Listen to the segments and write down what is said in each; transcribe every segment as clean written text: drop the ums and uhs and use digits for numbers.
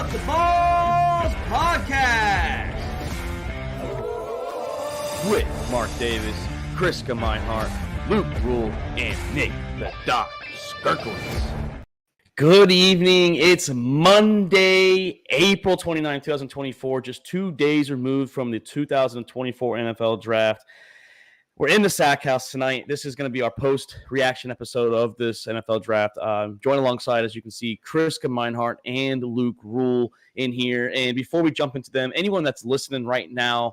Drop the Balls podcast with Mark Davis, Chris Meinhardt, Luke Rule, and Nick the Doc Skirkowitz. Good evening. It's Monday, April 29, 2024, just 2 days removed from the 2024 NFL Draft. We're in the Sack House tonight. This is going to be our post-reaction episode of this NFL Draft. Join alongside, as you can see, Chris Meinhardt and Luke Rule in here. And before we jump into them, anyone that's listening right now,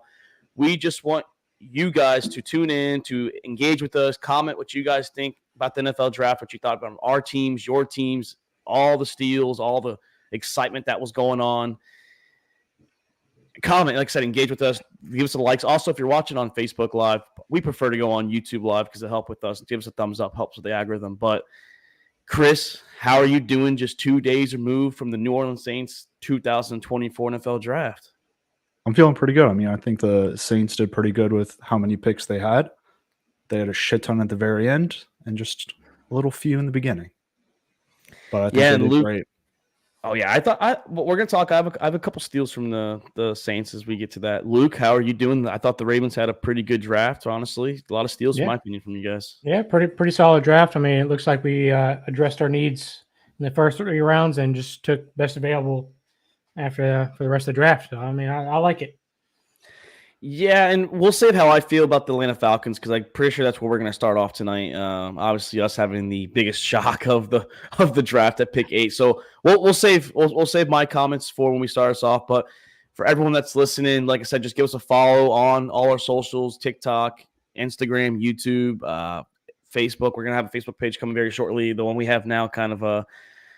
we just want you guys to tune in, to engage with us, comment what you guys think about the NFL Draft, what you thought about our teams, your teams, all the steals, all the excitement that was going on. Comment, like I said, engage with us, give us the likes. Also, if you're watching on Facebook Live, we prefer to go on YouTube Live because it helps with us. Give us a thumbs up, helps with the algorithm. But Chris, how are you doing just 2 days removed from the New Orleans Saints 2024 NFL Draft? I'm feeling pretty good. I mean, I think the Saints did pretty good with how many picks they had. They had a shit ton at the very end and just a little few in the beginning. But I think they did great. Oh, yeah. We're going to talk. I have a couple steals from the Saints as we get to that. Luke, how are you doing? I thought the Ravens had a pretty good draft, honestly. A lot of steals, in my opinion, from you guys. Yeah, pretty solid draft. I mean, it looks like we addressed our needs in the first 3 rounds and just took best available after for the rest of the draft. So, I mean, I like it. Yeah, and we'll save how I feel about the Atlanta Falcons because I'm pretty sure that's where we're going to start off tonight. Obviously, us having the biggest shock of the draft at pick 8. So we'll save my comments for when we start us off. But for everyone that's listening, like I said, just give us a follow on all our socials: TikTok, Instagram, YouTube, Facebook. We're going to have a Facebook page coming very shortly. The one we have now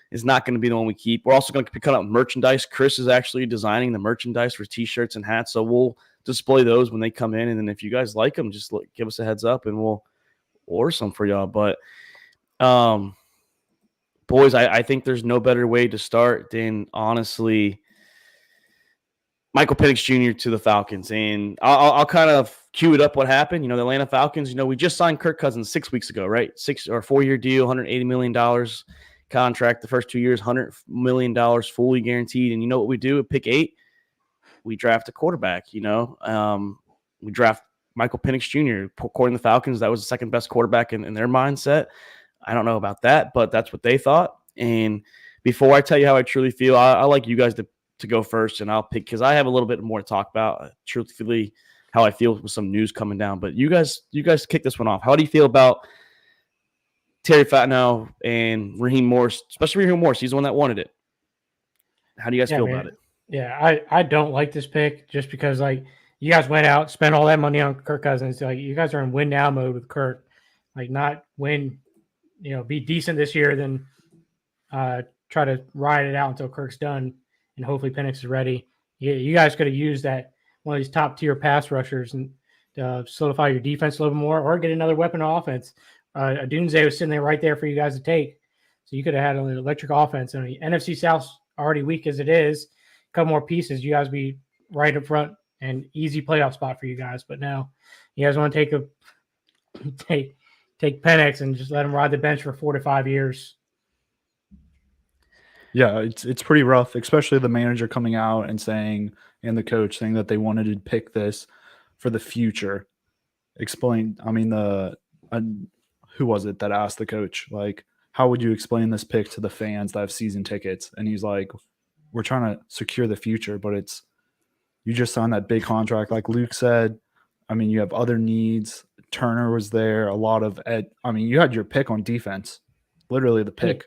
is not going to be the one we keep. We're also going to be cutting out merchandise. Chris is actually designing the merchandise for T-shirts and hats, so we'll display those when they come in, and then if you guys like them, just give us a heads up and we'll order some for y'all. But boys, I think there's no better way to start than honestly Michael Penix Jr. to the Falcons. And I'll kind of cue it up what happened. The Atlanta Falcons, we just signed Kirk Cousins 6 weeks ago, right? 4-year deal, $180 million contract. The first 2 years, $100 million fully guaranteed. And you know what we do at pick 8? We draft a quarterback, we draft Michael Penix Jr. According to the Falcons, that was the second best quarterback in their mindset. I don't know about that, but that's what they thought. And before I tell you how I truly feel, I like you guys to go first, and I'll pick because I have a little bit more to talk about, truthfully, how I feel with some news coming down. But you guys kick this one off. How do you feel about Terry Fontenot and Raheem Morris, especially Raheem Morris? He's the one that wanted it. How do you guys feel about it? Yeah, I don't like this pick just because, you guys went out, spent all that money on Kirk Cousins. You guys are in win now mode with Kirk. Not win, be decent this year, then try to ride it out until Kirk's done and hopefully Penix is ready. You guys could have used that one of these top-tier pass rushers and solidify your defense a little bit more or get another weapon on offense. Odunze was sitting there right there for you guys to take. So you could have had an electric offense. And the NFC South's already weak as it is. Couple more pieces, you guys be right up front and easy playoff spot for you guys. But now you guys want to take Penix and just let him ride the bench for 4 to 5 years. Yeah, it's pretty rough, especially the manager coming out and the coach saying that they wanted to pick this for the future. Who was it that asked the coach, how would you explain this pick to the fans that have season tickets? And he's like, we're trying to secure the future, but you just signed that big contract. Like Luke said, you have other needs. Turner was there. You had your pick on defense, literally the pick.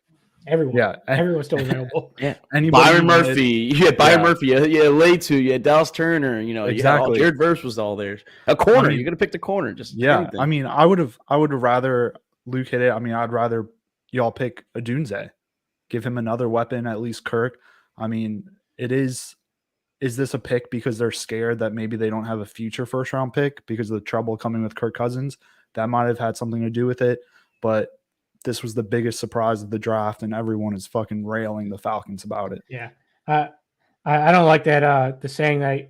Everyone. Yeah. Everyone's still available. Yeah. Byron Murphy. You had Byron Murphy. You had Latu. You had Dallas Turner. Exactly. Jared Verse was all there. A corner. You're going to pick the corner. Anything. I would have rather Luke hit it. I'd rather y'all pick Odunze. Give him another weapon, at least Kirk. Is this a pick because they're scared that maybe they don't have a future first round pick because of the trouble coming with Kirk Cousins? That might have had something to do with it, but this was the biggest surprise of the draft, and everyone is fucking railing the Falcons about it. Yeah. I don't like that, the saying that,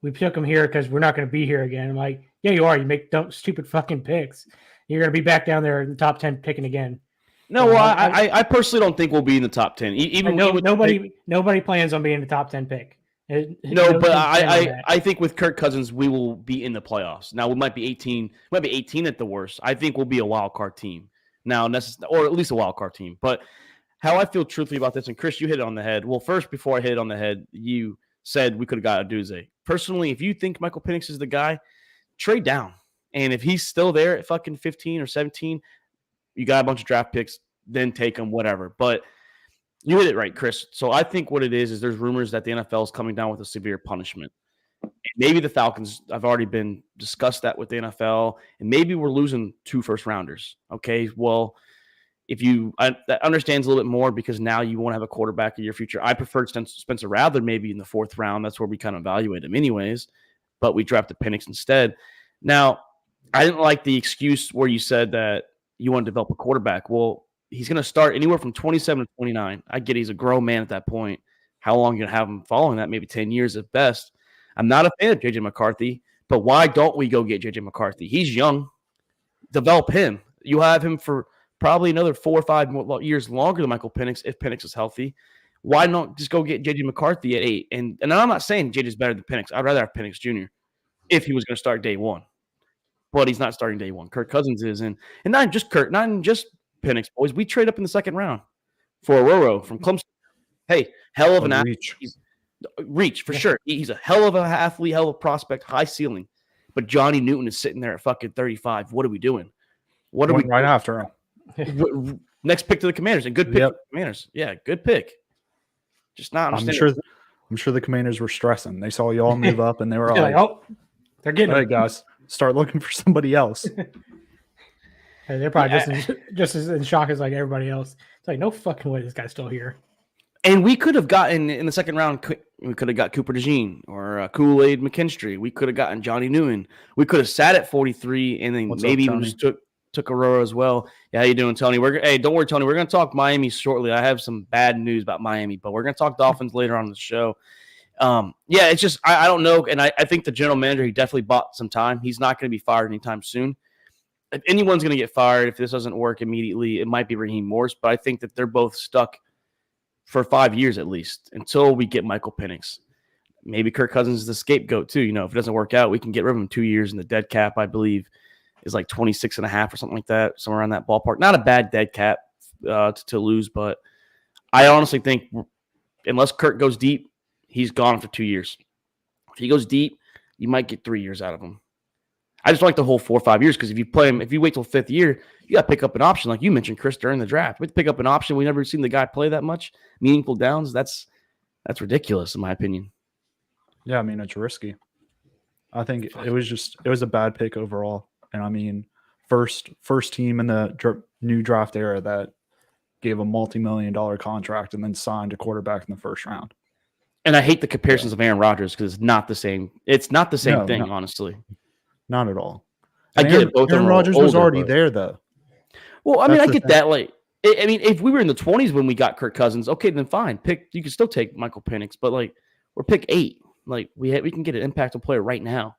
we took him here because we're not going to be here again. I'm like, yeah, you are. You make stupid fucking picks. You're going to be back down there in the top 10 picking again. No, So well, I personally don't think we'll be in the top 10. Even nobody plans on being the top 10 pick. No, but team plans on that. I think with Kirk Cousins, we will be in the playoffs. Now we might be 18 at the worst. I think we'll be a wild card team now, or at least a wild card team. But how I feel truthfully about this, and Chris, you hit it on the head. Well, first, before I hit it on the head, you said we could have got Odunze. Personally, if you think Michael Penix is the guy, trade down. And if he's still there at fucking 15 or 17, you got a bunch of draft picks, then take him, whatever. But you hit it right, Chris. So I think what it is there's rumors that the NFL is coming down with a severe punishment. Maybe the Falcons, I've already been discussed that with the NFL, and maybe we're losing 2 first-rounders. Okay, well, that understands a little bit more because now you won't have a quarterback in your future. I preferred Spencer Rattler maybe in the 4th round. That's where we kind of evaluate him anyways, but we drafted Penix instead. Now, I didn't like the excuse where you said that you want to develop a quarterback. Well, he's going to start anywhere from 27 to 29. I get he's a grown man at that point. How long are you going to have him following that? Maybe 10 years at best. I'm not a fan of J.J. McCarthy, but why don't we go get J.J. McCarthy? He's young. Develop him. You have him for probably another 4 or 5 more years longer than Michael Penix if Penix is healthy. Why not just go get J.J. McCarthy at 8? And I'm not saying J.J.'s better than Penix. I'd rather have Penix Jr. if he was going to start day 1. But he's not starting day 1. Kirk Cousins is. And not just Kirk, not just Penix, boys. We trade up in the 2nd round for Ororo from Clemson. Hey, hell of an athlete. Reach for sure. He's a hell of an athlete, hell of a prospect, high ceiling. But Johnny Newton is sitting there at fucking 35. What are we doing? What are we right after him? Next pick to the Commanders. And good pick to the Commanders. Yeah, good pick. Just not understanding. I'm sure the Commanders were stressing. They saw y'all move up and they were like, oh, they're getting all right, guys. Start looking for somebody else. Hey, they're probably just as in shock as like everybody else. It's like, no fucking way this guy's still here. And we could have gotten in the 2nd round, we could have got Cooper DeJean or Kool-Aid McKinstry. We could have gotten Johnny Newton. We could have sat at 43 and then maybe even just took Aurora as well. Yeah, how you doing, Tony? Hey, don't worry, Tony. We're going to talk Miami shortly. I have some bad news about Miami, but we're going to talk Dolphins later on in the show. Yeah, it's just I don't know, and I think the general manager, he definitely bought some time. He's not going to be fired anytime soon. If anyone's going to get fired, if this doesn't work immediately, it might be Raheem Morris, but I think that they're both stuck for 5 years at least until we get Michael Penix. Maybe Kirk Cousins is the scapegoat too. If it doesn't work out, we can get rid of him 2 years, and the dead cap, I believe, is like 26.5 or something like that, somewhere around that ballpark. Not a bad dead cap to lose, but I honestly think unless Kirk goes deep, he's gone for 2 years. If he goes deep, you might get 3 years out of him. I just like the whole 4 or 5 years because if you wait till 5th year, you got to pick up an option, like you mentioned, Chris, during the draft. We have to pick up an option. We never seen the guy play that much meaningful downs. That's ridiculous, in my opinion. Yeah, I mean, it's risky. I think it was a bad pick overall. And I mean, first team in the new draft era that gave a multi-million-dollar contract and then signed a quarterback in the 1st round. And I hate the comparisons of Aaron Rodgers because it's not the same. It's not the same thing, honestly. Not at all. And I get it. Both Aaron Rodgers was already there, though. Well, I mean, I get that. Like, I mean, if we were in the 20s when we got Kirk Cousins, okay, then fine. You can still take Michael Penix, but like we're pick 8. Like we can get an impactful player right now.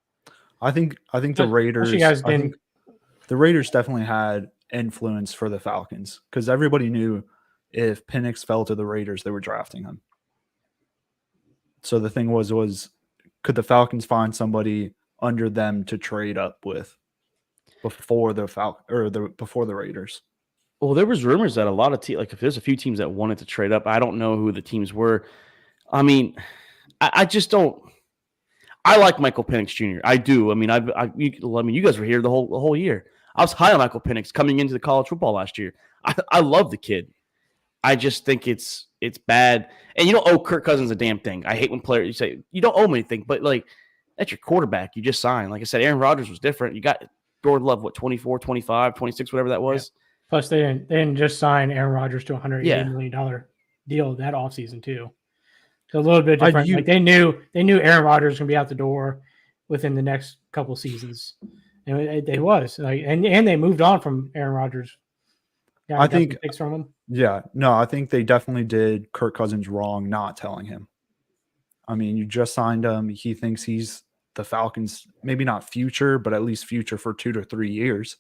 I think the Raiders. The Raiders definitely had influence for the Falcons because everybody knew if Penix fell to the Raiders, they were drafting him. So the thing was could the Falcons find somebody under them to trade up with before the before the Raiders? Well, there was rumors that a lot of teams, like if there's a few teams that wanted to trade up, I don't know who the teams were. I mean, I just don't. I like Michael Penix Jr. I do. I mean, you guys were here the whole year. I was high on Michael Penix coming into the college football last year. I love the kid. I just think it's bad. And you don't owe Kirk Cousins a damn thing. I hate when players you say you don't owe him anything, but like that's your quarterback. You just signed. Like I said, Aaron Rodgers was different. You got Jordan Love, 24, 25, 26, whatever that was. Yeah. Plus, they didn't just sign Aaron Rodgers to a $180 million deal that offseason too. So a little bit different. Like they knew Aaron Rodgers was going to be out the door within the next couple seasons, and it was like, and they moved on from Aaron Rodgers. I think picks from him. Yeah, no, I think they definitely did Kirk Cousins wrong not telling him. I mean, you just signed him. He thinks he's the Falcons, maybe not future, but at least future for 2 to 3 years.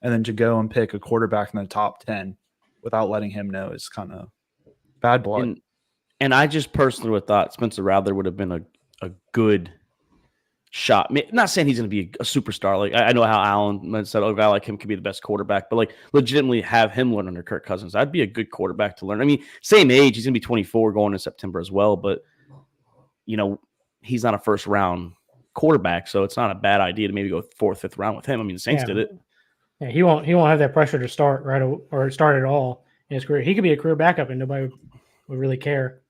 And then to go and pick a quarterback in the top 10 without letting him know is kind of bad blood. And I just personally would have thought Spencer Rattler would have been a good shot. Not saying he's going to be a superstar. Like I know how Allen said, a guy like him could be the best quarterback, but like legitimately have him learn under Kirk Cousins. That'd be a good quarterback to learn. I mean, same age. He's going to be 24 going in September as well, but he's not a first round quarterback, so it's not a bad idea to maybe go 4th, 5th round with him. I mean, the Saints did it. Yeah, he won't have that pressure to start or start at all in his career. He could be a career backup and nobody would really care.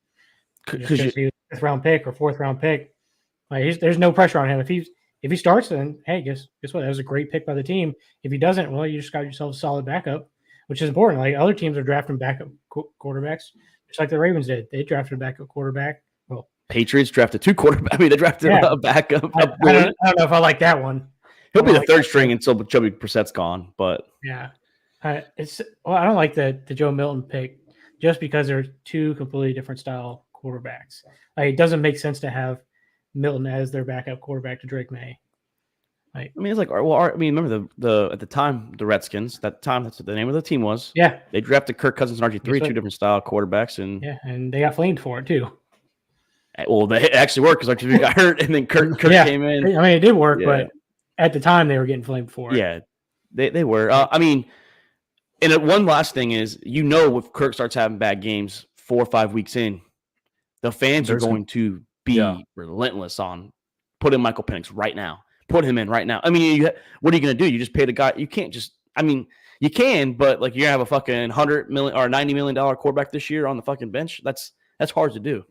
Because he was a 5th round pick or 4th round pick. Like there's no pressure on him. If he starts, then hey, guess what? That was a great pick by the team. If he doesn't, well, you just got yourself a solid backup, which is important. Like other teams are drafting backup quarterbacks, just like the Ravens did. They drafted a backup quarterback. Well, Patriots drafted 2 quarterbacks. I mean, they drafted a backup. I don't know if I like that one. He'll be the 3rd string until Jacoby Brissett's gone. But yeah, I don't like the Joe Milton pick just because they're 2 completely different style quarterbacks. Like it doesn't make sense to have Milton as their backup quarterback to Drake May. I mean, it's like, well, I mean, remember the at the time the Redskins. That time, that's what the name of the team was. Yeah, they drafted Kirk Cousins and RG3, 2 different style quarterbacks, and they got flamed for it too. Well, they actually worked because RG3 got hurt, and then Kirk came in. I mean, it did work, but at the time they were getting flamed for it. Yeah, they were. I mean, and one last thing is, if Kirk starts having bad games 4 or 5 weeks in, the fans are going to be relentless on putting Michael Penix right now. Put him in right now. I mean, what are you going to do? You just pay the guy. You can't just. I mean, you can, but like you're gonna have a fucking $100 million or $90 million quarterback this year on the fucking bench. That's hard to do.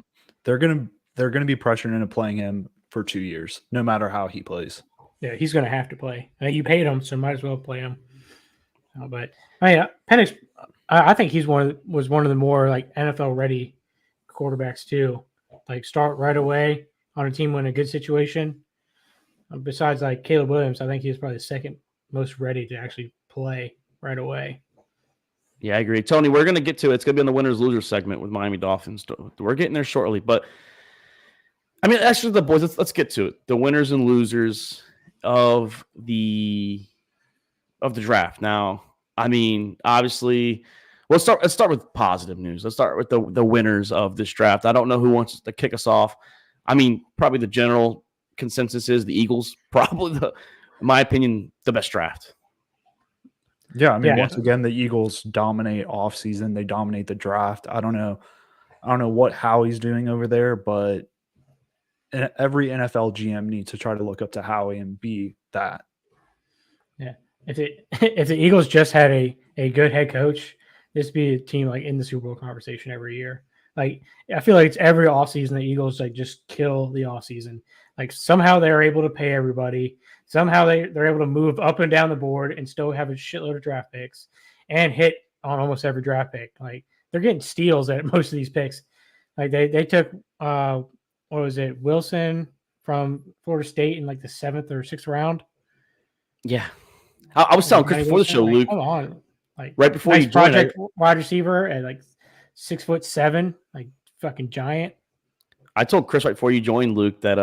They're gonna be pressured into playing him for 2 years, no matter how he plays. Yeah, he's gonna have to play. You paid him, so might as well play him. But Penix, I think he's was one of the more like NFL ready quarterbacks too. Like start right away on a team in a good situation. Besides like Caleb Williams, I think he's probably the 2nd most ready to actually play right away. Yeah, I agree. Tony, we're going to get to it. It's going to be on the winners losers segment with Miami Dolphins. We're getting there shortly, but I mean, that's just the boys. Let's get to it. The winners and losers of the draft. Now, I mean, obviously, let's start with positive news. Let's start with the winners of this draft. I don't know who wants to kick us off. I mean, probably the general consensus is the Eagles, probably in my opinion, the best draft. Yeah, I mean, once again, the Eagles dominate offseason. They dominate the draft. I don't know what Howie's doing over there, but every NFL GM needs to try to look up to Howie and be that. Yeah, if the Eagles just had a good head coach, this would be a team like in the Super Bowl conversation every year. Like I feel like it's every offseason the Eagles like just kill the offseason. Like somehow they're able to pay everybody. Somehow they're able to move up and down the board and still have a shitload of draft picks and hit on almost every draft pick. Like they're getting steals at most of these picks. Like they took what was it, Wilson from Florida State in like the 7th or 6th round. Yeah, I was telling Chris before the show, Luke. Come on, like right before nice you joined, project wide receiver at like 6'7", like fucking giant. I told Chris right before you joined, Luke, that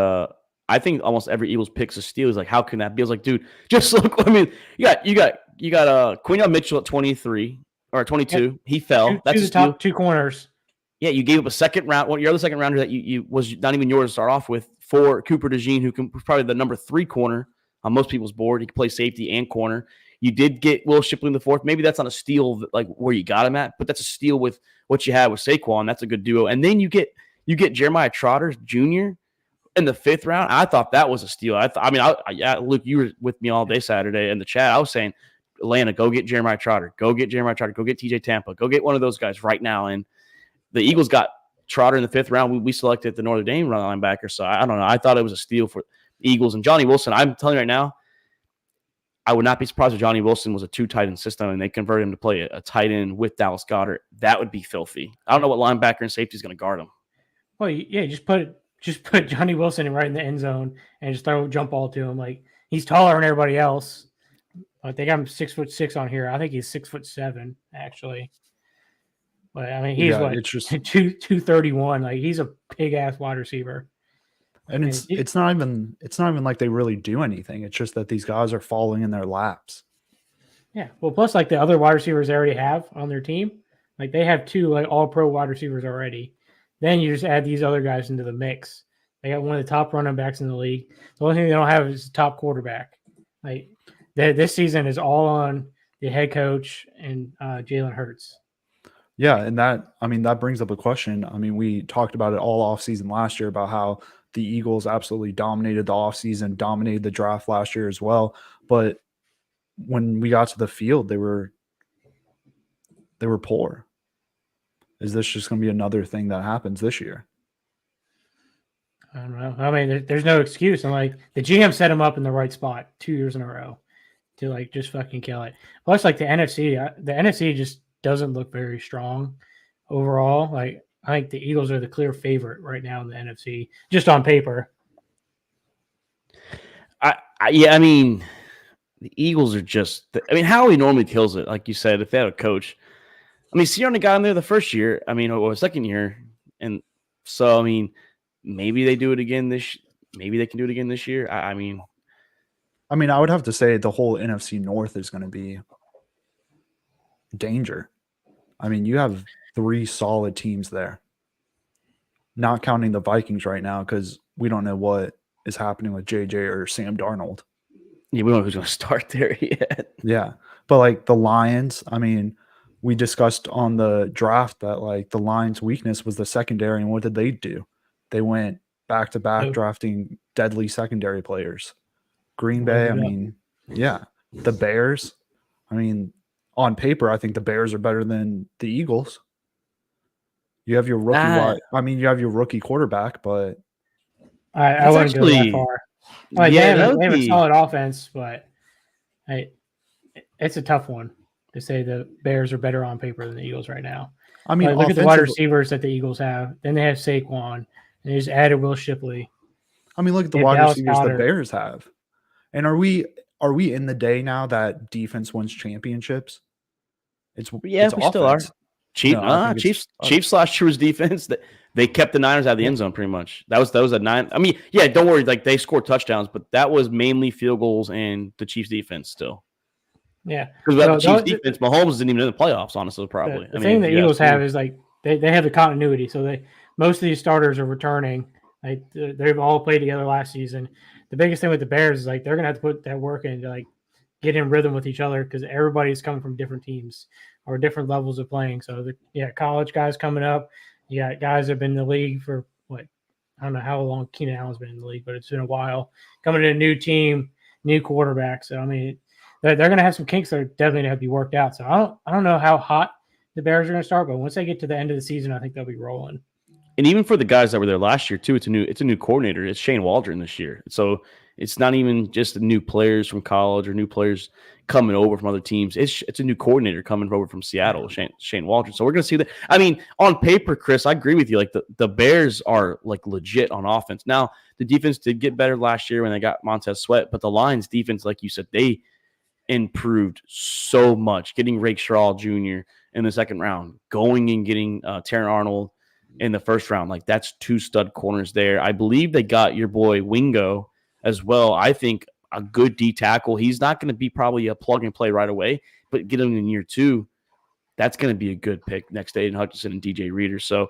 I think almost every Eagles pick's a steal. He's like, how can that be? I was like, dude, just look. I mean, you got Quinion Mitchell at 23 or 22. Yeah, he fell. That's the top 2 corners. Yeah, you gave up a second round. Well, your other second rounder that you was not even yours to start off with for Cooper DeJean, who was probably the number 3 corner on most people's board. He can play safety and corner. You did get Will Shipley in the 4th. Maybe that's not a steal like where you got him at, but that's a steal with what you had with Saquon. That's a good duo. And then you get Jeremiah Trotter Jr. in the 5th round. I thought that was a steal. Luke, you were with me all day Saturday in the chat. I was saying, Atlanta, go get Jeremiah Trotter. Go get Jeremiah Trotter. Go get TJ Tampa. Go get one of those guys right now. And the Eagles got Trotter in the 5th round. We selected the Notre Dame linebacker. So I don't know. I thought it was a steal for Eagles. And Johnny Wilson, I'm telling you right now, I would not be surprised if Johnny Wilson was a 2 tight end system and they converted him to play a tight end with Dallas Goedert. That would be filthy. I don't know what linebacker and safety is going to guard him. Well, yeah, just put Johnny Wilson right in the end zone and just throw a jump ball to him. Like he's taller than everybody else. I think I'm 6'6" on here. I think he's 6'7" actually. But I mean, he's what, 231. Like he's a big ass wide receiver. And it's not even like they really do anything. It's just that these guys are falling in their laps. Yeah. Well, plus like the other wide receivers they already have on their team, Like they have 2 like all-pro wide receivers already. Then you just add these other guys into the mix. They got one of the top running backs in the league. The only thing they don't have is a top quarterback. Like this season is all on the head coach and Jalen Hurts. Yeah, and that brings up a question. I mean, we talked about it all offseason last year about how the Eagles absolutely dominated the offseason, dominated the draft last year as well. But when we got to the field, they were poor. Is this just going to be another thing that happens this year? I don't know. I mean, there's no excuse. I'm like, the GM set him up in the right spot 2 years in a row to like just fucking kill it. Plus, like the NFC just doesn't look very strong overall. Like, I think the Eagles are the clear favorite right now in the NFC, just on paper. I mean, the Eagles are just. I mean, Howie normally kills it, like you said. If they had a coach, I mean, Sirianni got in there the first year. I mean, or second year, and so I mean, maybe they do it again this. Maybe they can do it again this year. I mean, I would have to say the whole NFC North is going to be danger. I mean, you have 3 solid teams there, not counting the Vikings right now because we don't know what is happening with JJ or Sam Darnold. Yeah, we don't know who's going to start there yet. Yeah, but like the Lions, I mean, we discussed on the draft that like the Lions' weakness was the secondary, and what did they do? They went back to back drafting deadly secondary players. Green Bay, I mean, yeah. The Bears, I mean, on paper, I think the Bears are better than the Eagles. You have your rookie, you have your rookie quarterback, but I wouldn't go that far. Like, they have a solid offense, but it's a tough one to say the Bears are better on paper than the Eagles right now. I mean, look at the wide receivers that the Eagles have. Then they have Saquon, and they just added Will Shipley. I mean, look at the wide receivers the Bears have. And are we in the day now that defense wins championships? We still are. Chiefs last year's defense, they kept the Niners out of the end zone pretty much. That was a 9. I mean, yeah, don't worry. Like they scored touchdowns, but that was mainly field goals and the Chiefs defense still. Yeah, because without the Chiefs defense, Mahomes didn't even in the playoffs. Honestly, probably. The thing the Eagles have is like they have the continuity. So most of these starters are returning. Like they've all played together last season. The biggest thing with the Bears is like they're gonna have to put that work in to like get in rhythm with each other because everybody's coming from different teams or different levels of playing. So college guys coming up. You got guys that have been in the league for I don't know how long Keenan Allen's been in the league, but it's been a while. Coming to a new team, new quarterback. So I mean, they're going to have some kinks that are definitely going to have to be worked out. So I don't know how hot the Bears are going to start, but once they get to the end of the season, I think they'll be rolling. And even for the guys that were there last year too, it's a new coordinator. It's Shane Waldron this year, so it's not even just the new players from college or new players coming over from other teams. It's a new coordinator coming over from Seattle, Shane Waldron. So we're going to see that. I mean, on paper, Chris, I agree with you. Like the Bears are like legit on offense. Now the defense did get better last year when they got Montez Sweat, but the Lions defense, like you said, they improved so much. Getting Rakestraw Jr. in the second round, going and getting Terran Arnold in the first round. Like that's 2 stud corners there. I believe they got your boy Wingo as well. I think a good D tackle. He's not going to be probably a plug and play right away, but get him in year 2. That's going to be a good pick next to Aiden Hutchinson and DJ Reader. So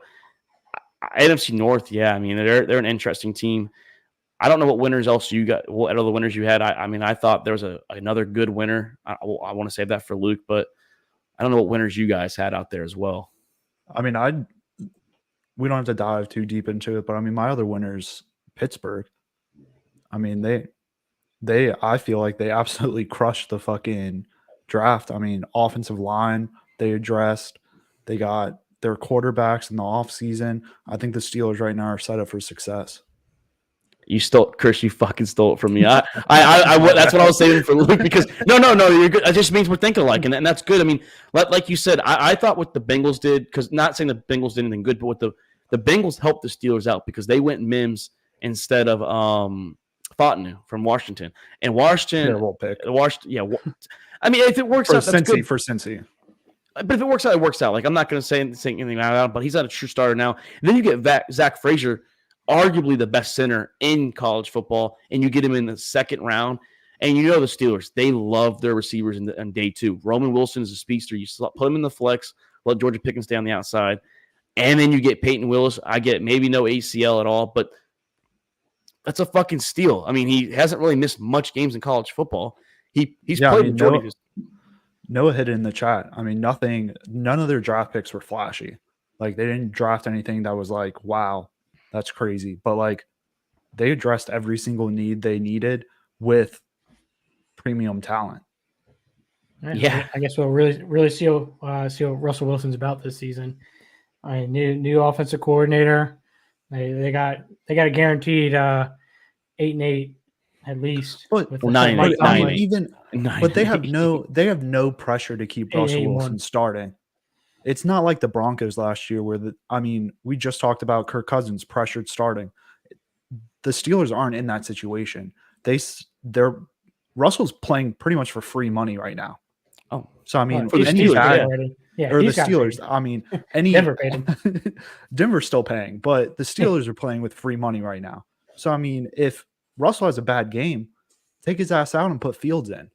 NFC North, yeah, I mean they're an interesting team. I don't know what winners else you got. What other winners you had? I mean, I thought there was another good winner. I want to save that for Luke, but I don't know what winners you guys had out there as well. I mean, we don't have to dive too deep into it, but I mean, my other winners, Pittsburgh. I mean, I feel like they absolutely crushed the fucking draft. I mean, offensive line, they addressed. They got their quarterbacks in the offseason. I think the Steelers right now are set up for success. You stole, Chris. You fucking stole it from me. I that's what I was saying for Luke because no, you're good. It just means we're thinking alike, and that's good. I mean, like you said, I thought what the Bengals did, because not saying the Bengals did anything good, but what the Bengals helped the Steelers out because they went Mims instead of Fontenot from Washington, and Washington. Terrible pick. I mean, if it works out, that's good for Cincy. But if it works out, it works out. Like I'm not going to say anything about it, but he's not a true starter now. And then you get Zach Frazier, arguably the best center in college football, and you get him in the second round. And you know the Steelers, they love their receivers in day 2. Roman Wilson is a speedster. You put him in the flex, let Georgia Pickens stay on the outside. And then you get Peyton Willis. I get maybe no ACL at all, but that's a fucking steal. I mean, he hasn't really missed much games in college football. He's played majority of his. Noah hit it in the chat. I mean, none of their draft picks were flashy. Like, they didn't draft anything that was like, wow, that's crazy. But like, they addressed every single need they needed with premium talent. Yeah, I guess we'll really see what Russell Wilson's about this season. New offensive coordinator. They got a guaranteed 8-8 at least. But with 9-8. But they have no pressure to keep Russell Wilson starting. It's not like the Broncos last year where we just talked about Kirk Cousins pressured starting. The Steelers aren't in that situation. Russell's playing pretty much for free money right now. Oh, so I mean, for the Steelers, or the Steelers. I mean, Denver paid him. Denver's still paying, but the Steelers are playing with free money right now. So I mean, if Russell has a bad game, take his ass out and put Fields in.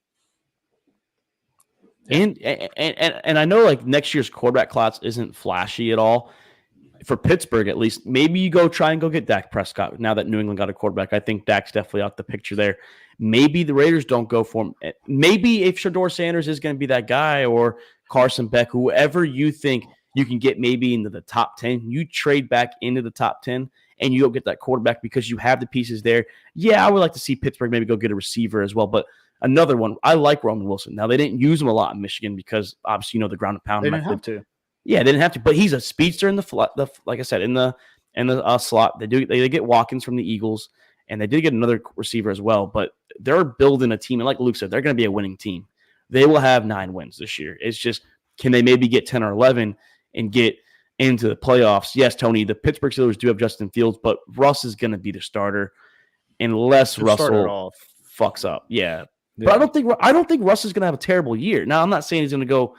And I know like next year's quarterback class isn't flashy at all. For Pittsburgh, at least, maybe you try and get Dak Prescott now that New England got a quarterback. I think Dak's definitely out the picture there. Maybe the Raiders don't go for him. Maybe if Shedeur Sanders is going to be that guy, or Carson Beck, whoever you think you can get maybe into the top 10, you trade back into the top 10 and you go get that quarterback because you have the pieces there. Yeah, I would like to see Pittsburgh maybe go get a receiver as well. But another one, I like Roman Wilson. Now, they didn't use him a lot in Michigan because obviously, the ground and pound. They didn't have to. Yeah, they didn't have to, but he's a speedster in the like I said, in the slot. They get Watkins from the Eagles, and they did get another receiver as well. But they're building a team, and like Luke said, they're going to be a winning team. They will have 9 wins this year. It's just, can they maybe get 10 or 11 and get into the playoffs? Yes, Tony, the Pittsburgh Steelers do have Justin Fields, but Russ is going to be the starter unless Russell fucks up. Yeah. But I don't think Russ is going to have a terrible year. Now, I'm not saying he's going to go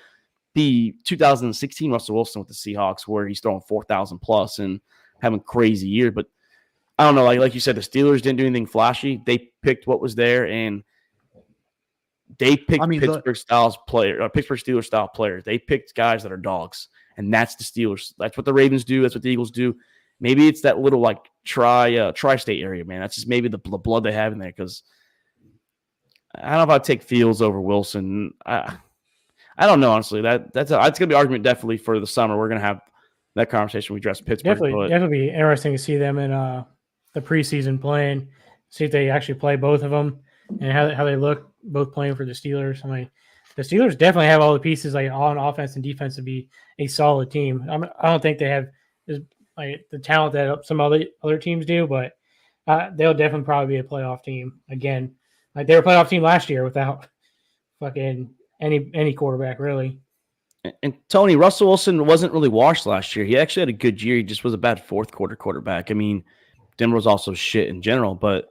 be 2016 Russell Wilson with the Seahawks, where he's throwing 4,000 plus and having a crazy year. But I don't know. Like you said, the Steelers didn't do anything flashy. They picked what was there, and they picked Pittsburgh Steelers style players. They picked guys that are dogs, and that's the Steelers. That's what the Ravens do. That's what the Eagles do. Maybe it's that little like tri-state area, man. That's just maybe the blood they have in there. Because I don't know if I'd take Fields over Wilson. I don't know, honestly. That's going to be an argument definitely for the summer. We're going to have that conversation. We address Pittsburgh. Definitely be interesting to see them in the preseason playing, see if they actually play both of them and how they look both playing for the Steelers. I mean, the Steelers definitely have all the pieces like on offense and defense to be a solid team. I don't think they have like the talent that some other teams do, but they'll definitely probably be a playoff team again. Like they were a playoff team last year without fucking any quarterback, really. And Tony, Russell Wilson wasn't really washed last year. He actually had a good year. He just was a bad fourth quarter quarterback. I mean, Denver was also shit in general, but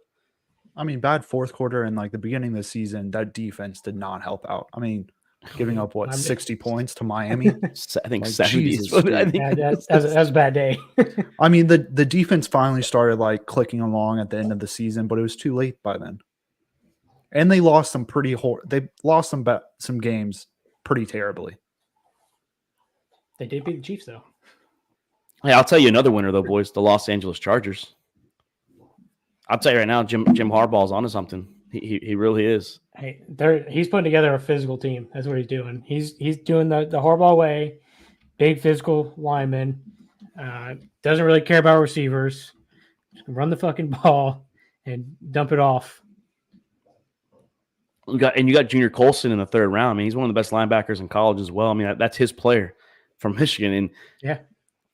I mean, bad fourth quarter and like the beginning of the season, that defense did not help out. I mean, giving up 60 points to Miami? I think like, 70. That was a bad day. I mean, the defense finally started like clicking along at the end of the season, but it was too late by then. And they lost some some games pretty terribly. They did beat the Chiefs, though. Hey, I'll tell you another winner, though, boys. The Los Angeles Chargers. I'll tell you right now, Jim Harbaugh's onto something. He really is. Hey, he's putting together a physical team. That's what he's doing. He's doing the Harbaugh way. Big physical lineman. Doesn't really care about receivers. Just run the fucking ball and dump it off. You got Junior Colson in the third round. I mean, he's one of the best linebackers in college as well. I mean, that's his player from Michigan. And yeah,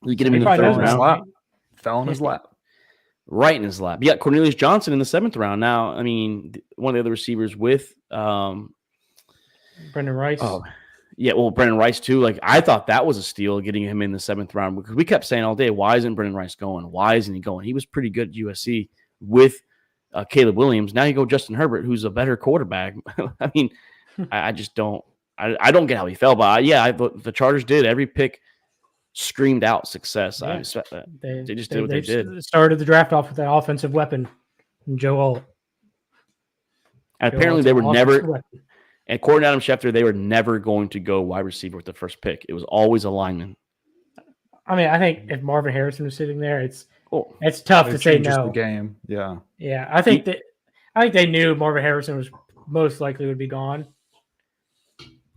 you get him in the third round. Fell in his lap. Right in his lap. You got Cornelius Johnson in the 7th round. Now, I mean, one of the other receivers with Brendan Rice. Oh, yeah, well, Brendan Rice too. Like, I thought that was a steal getting him in the 7th round because we kept saying all day, why isn't Brendan Rice going? Why isn't he going? He was pretty good at USC with Caleb Williams. Now you go Justin Herbert, who's a better quarterback. I mean, I just don't. I don't get how he fell, but the Chargers did. Every pick screamed out success. Yeah. They just did what they did. Started the draft off with that offensive weapon, Joe Alt. And apparently they were never. And according to Adam Schefter, they were never going to go wide receiver with the first pick. It was always a lineman. I mean, I think if Marvin Harrison was sitting there, it's Cool. tough It to say changes no. the game. Yeah. Yeah, I think they knew Marvin Harrison was most likely would be gone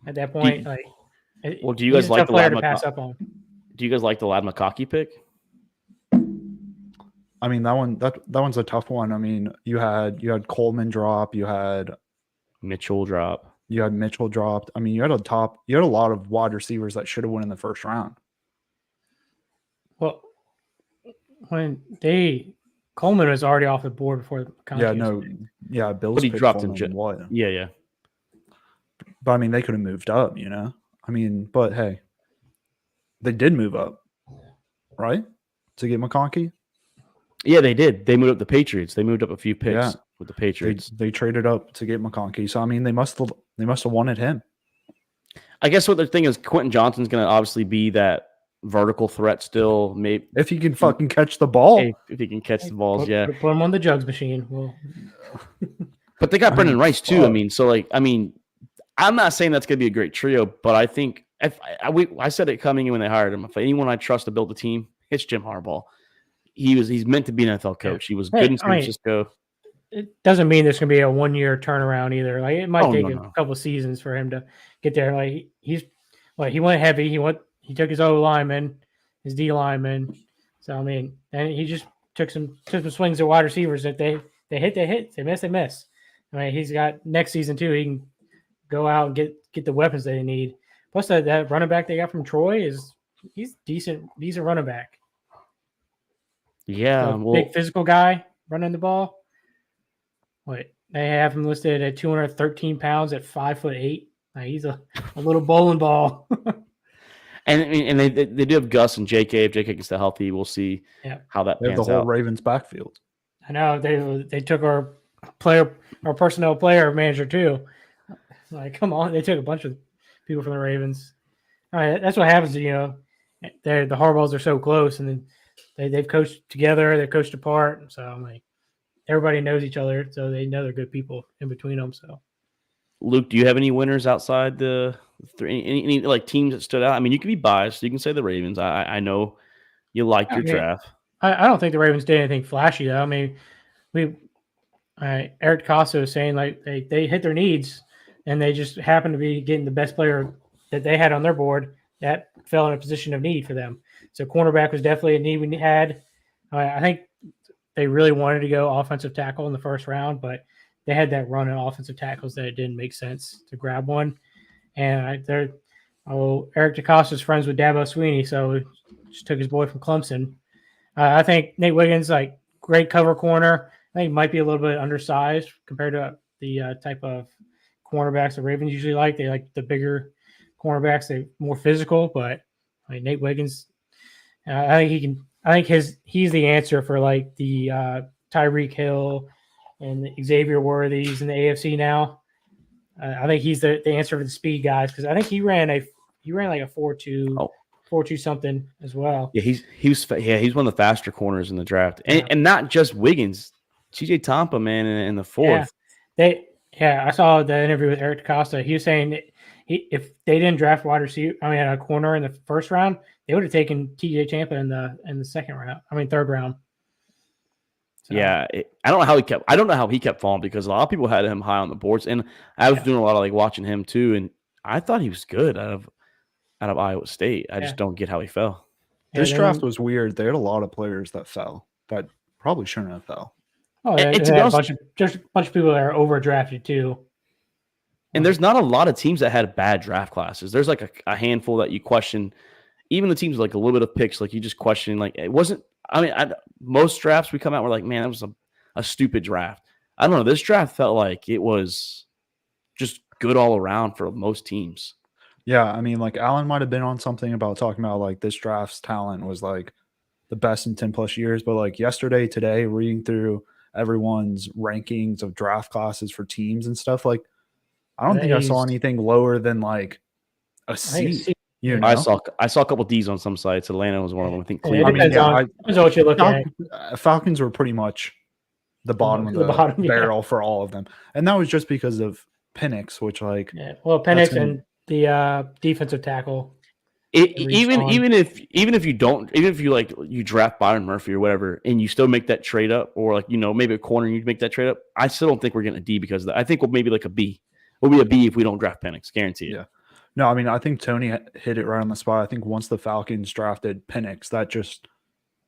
at that point. Well, do you guys he's a like tough the player Ladd to pass up on? Do you guys like the Ladd McConkey pick? I mean, that one's a tough one. I mean, you had Coleman drop, you had Mitchell drop. Mitchell dropped. I mean, you had a lot of wide receivers that should have won in the first round. Well, when Coleman was already off the board before McConkey. Bill's But he picked dropped him. Coleman and Watt. Yeah. But I mean, they could have moved up, I mean, but hey, they did move up, right? To get McConkey. Yeah, they did. They moved up the Patriots. They moved up a few picks with the Patriots. They traded up to get McConkey. So I mean, they must have wanted him. I guess what they're thinking is Quentin Johnston's going to obviously be that vertical threat still. Maybe If he can fucking catch the ball. if he can catch the balls, Put him on the jugs machine. Well, But they got Brendan Rice too. fuck. I'm not saying that's going to be a great trio, but I think I said it coming in when they hired him. If anyone I trust to build a team, it's Jim Harbaugh. He's meant to be an NFL coach. He was good in San Francisco. It doesn't mean there's going to be a 1 year turnaround either. Like it might take no. a couple seasons for him to get there. Like he went heavy. He took his O lineman, his D lineman. So I mean, and he just took some swings at wide receivers. If they hit, they hit. They miss, they miss. I mean, he's got next season too. He can go out and get the weapons they need. Plus that running back they got from Troy he's decent running back. Yeah, Big physical guy running the ball. They have him listed at 213 pounds at 5'8". He's a little bowling ball. and they do have Gus and JK. If JK can stay healthy, we'll see how that They have pans the whole out. Ravens backfield. I know they took our personnel player manager too. Like, come on, they took a bunch of people from the Ravens. That's what happens. The Harbaughs are so close, and then they've coached together, they've coached apart. So everybody knows each other, so they know they're good people in between them. So, Luke, do you have any winners outside the three? Any like teams that stood out? I mean, you can be biased. You can say the Ravens. I know you like your draft. I don't think the Ravens did anything flashy though. I mean, Eric Costa was saying like they hit their needs, and they just happened to be getting the best player that they had on their board that fell in a position of need for them. So cornerback was definitely a need we had. I think they really wanted to go offensive tackle in the first round, but they had that run of offensive tackles that it didn't make sense to grab one. And Eric DeCosta's friends with Dabo Sweeney, so just took his boy from Clemson. I think Nate Wiggins, like great cover corner. I think he might be a little bit undersized compared to the type of cornerbacks the Ravens usually like. They like the bigger cornerbacks, they're more physical. But Nate Wiggins, I think he's the answer for like the Tyreek Hill and the Xavier Worthies in the AFC now. I think he's the answer for the speed guys because I think he ran like a 4.2. 4.2 something as well. Yeah, he's one of the faster corners in the draft, and not just Wiggins, CJ Tampa, man, in the fourth. I saw the interview with Eric DeCosta. He was saying if they didn't draft a corner in the first round, they would have taken TJ Tampa in the second round. Third round. So. Yeah, I don't know how he kept falling because a lot of people had him high on the boards, and I was doing a lot of like watching him too, and I thought he was good out of Iowa State. I just don't get how he fell. This draft was weird. They had a lot of players that fell that probably shouldn't have fell. Oh, and to be honest, just a bunch of people that are overdrafted too. And there's not a lot of teams that had bad draft classes. There's like a handful that you question. Even the teams with like a little bit of picks, like you just question. Like it wasn't. Most drafts we come out, we're like, man, that was a stupid draft. I don't know. This draft felt like it was just good all around for most teams. Yeah, like Allen might have been on something about talking about like this draft's talent was like the best in 10 plus years. But like today, reading through everyone's rankings of draft classes for teams and stuff, like I don't think I saw anything lower than like a C. I saw a couple D's on some sites. Atlanta was one of them. I think Cleveland. Depends on what you look at. Falcons were pretty much the bottom of the barrel for all of them, and that was just because of Penix, which like Yeah. Well, that's Penix gonna and the defensive tackle. Even Respawn. even if you don't, even if you like you draft Byron Murphy or whatever, and you still make that trade up, or like maybe a corner you make that trade up, I still don't think we're getting a D because of that. I think we'll maybe like a B. We'll be a B if we don't draft Penix, guarantee it. Yeah. No, I mean I think Tony hit it right on the spot. I think once the Falcons drafted Penix, that just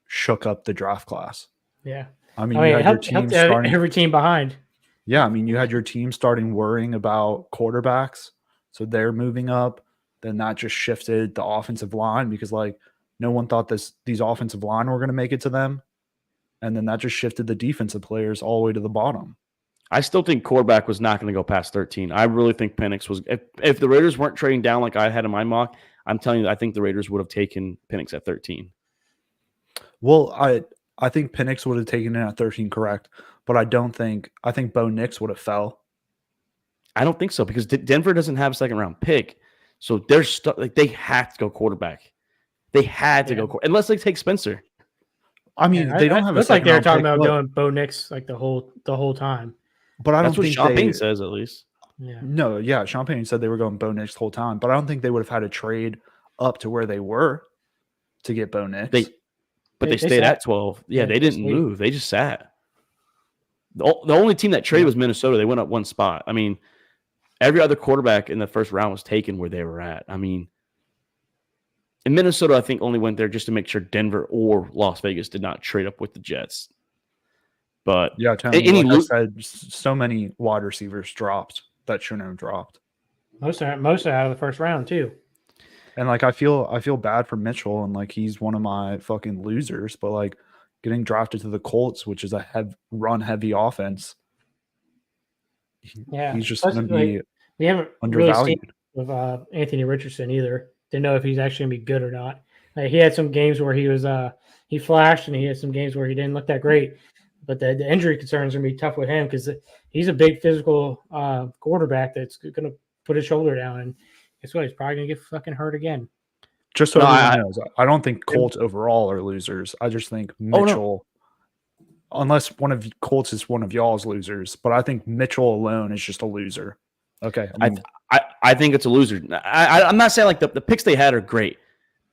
shook up the draft class. Yeah. I mean, Oh, you yeah. had your team starting. Every team behind. Yeah, I mean, you had your team starting worrying about quarterbacks, so they're moving up. Then that just shifted the offensive line because like no one thought these offensive line were going to make it to them, and then that just shifted the defensive players all the way to the bottom. I still think quarterback was not going to go past 13. I really think Penix was. If the Raiders weren't trading down like I had in my mock, I'm telling you, I think the Raiders would have taken Penix at 13. Well, I think Penix would have taken it at 13, correct? But I think Bo Nix would have fell. I don't think so because Denver doesn't have a second round pick, so they're stuck. Like they had to go quarterback. They had to go unless they take Spencer. I mean, they don't have a looks second like they were round talking pick, about going Bo Nix like the whole time. But I That's don't what think Sean Payton they says, at least. Yeah. No, yeah, Sean Payton said they were going Bo Nix the whole time, but I don't think they would have had to trade up to where they were to get Bo Nix. They stayed sat. at 12. Yeah, they didn't stayed. move. They just sat. The only team that traded was Minnesota. They went up one spot. I mean, every other quarterback in the first round was taken where they were at. I mean, and Minnesota, I think, only went there just to make sure Denver or Las Vegas did not trade up with the Jets. But yeah, Tony, like I said, so many wide receivers dropped that shouldn't have dropped. Most are out of the first round too. And like I feel bad for Mitchell, and like he's one of my fucking losers. But like getting drafted to the Colts, which is a run heavy offense, he's just going to be we haven't undervalued. Really with Anthony Richardson either. Didn't know if he's actually going to be good or not. He had some games where he was he flashed, and he had some games where he didn't look that great. But the injury concerns are going to be tough with him because he's a big physical quarterback that's going to put his shoulder down. And guess what? He's probably going to get fucking hurt again. Just so everyone knows, I don't think Colts overall are losers. I just think Mitchell, unless one of Colts is one of y'all's losers, but I think Mitchell alone is just a loser. Okay. I think it's a loser. I'm not saying like the picks they had are great.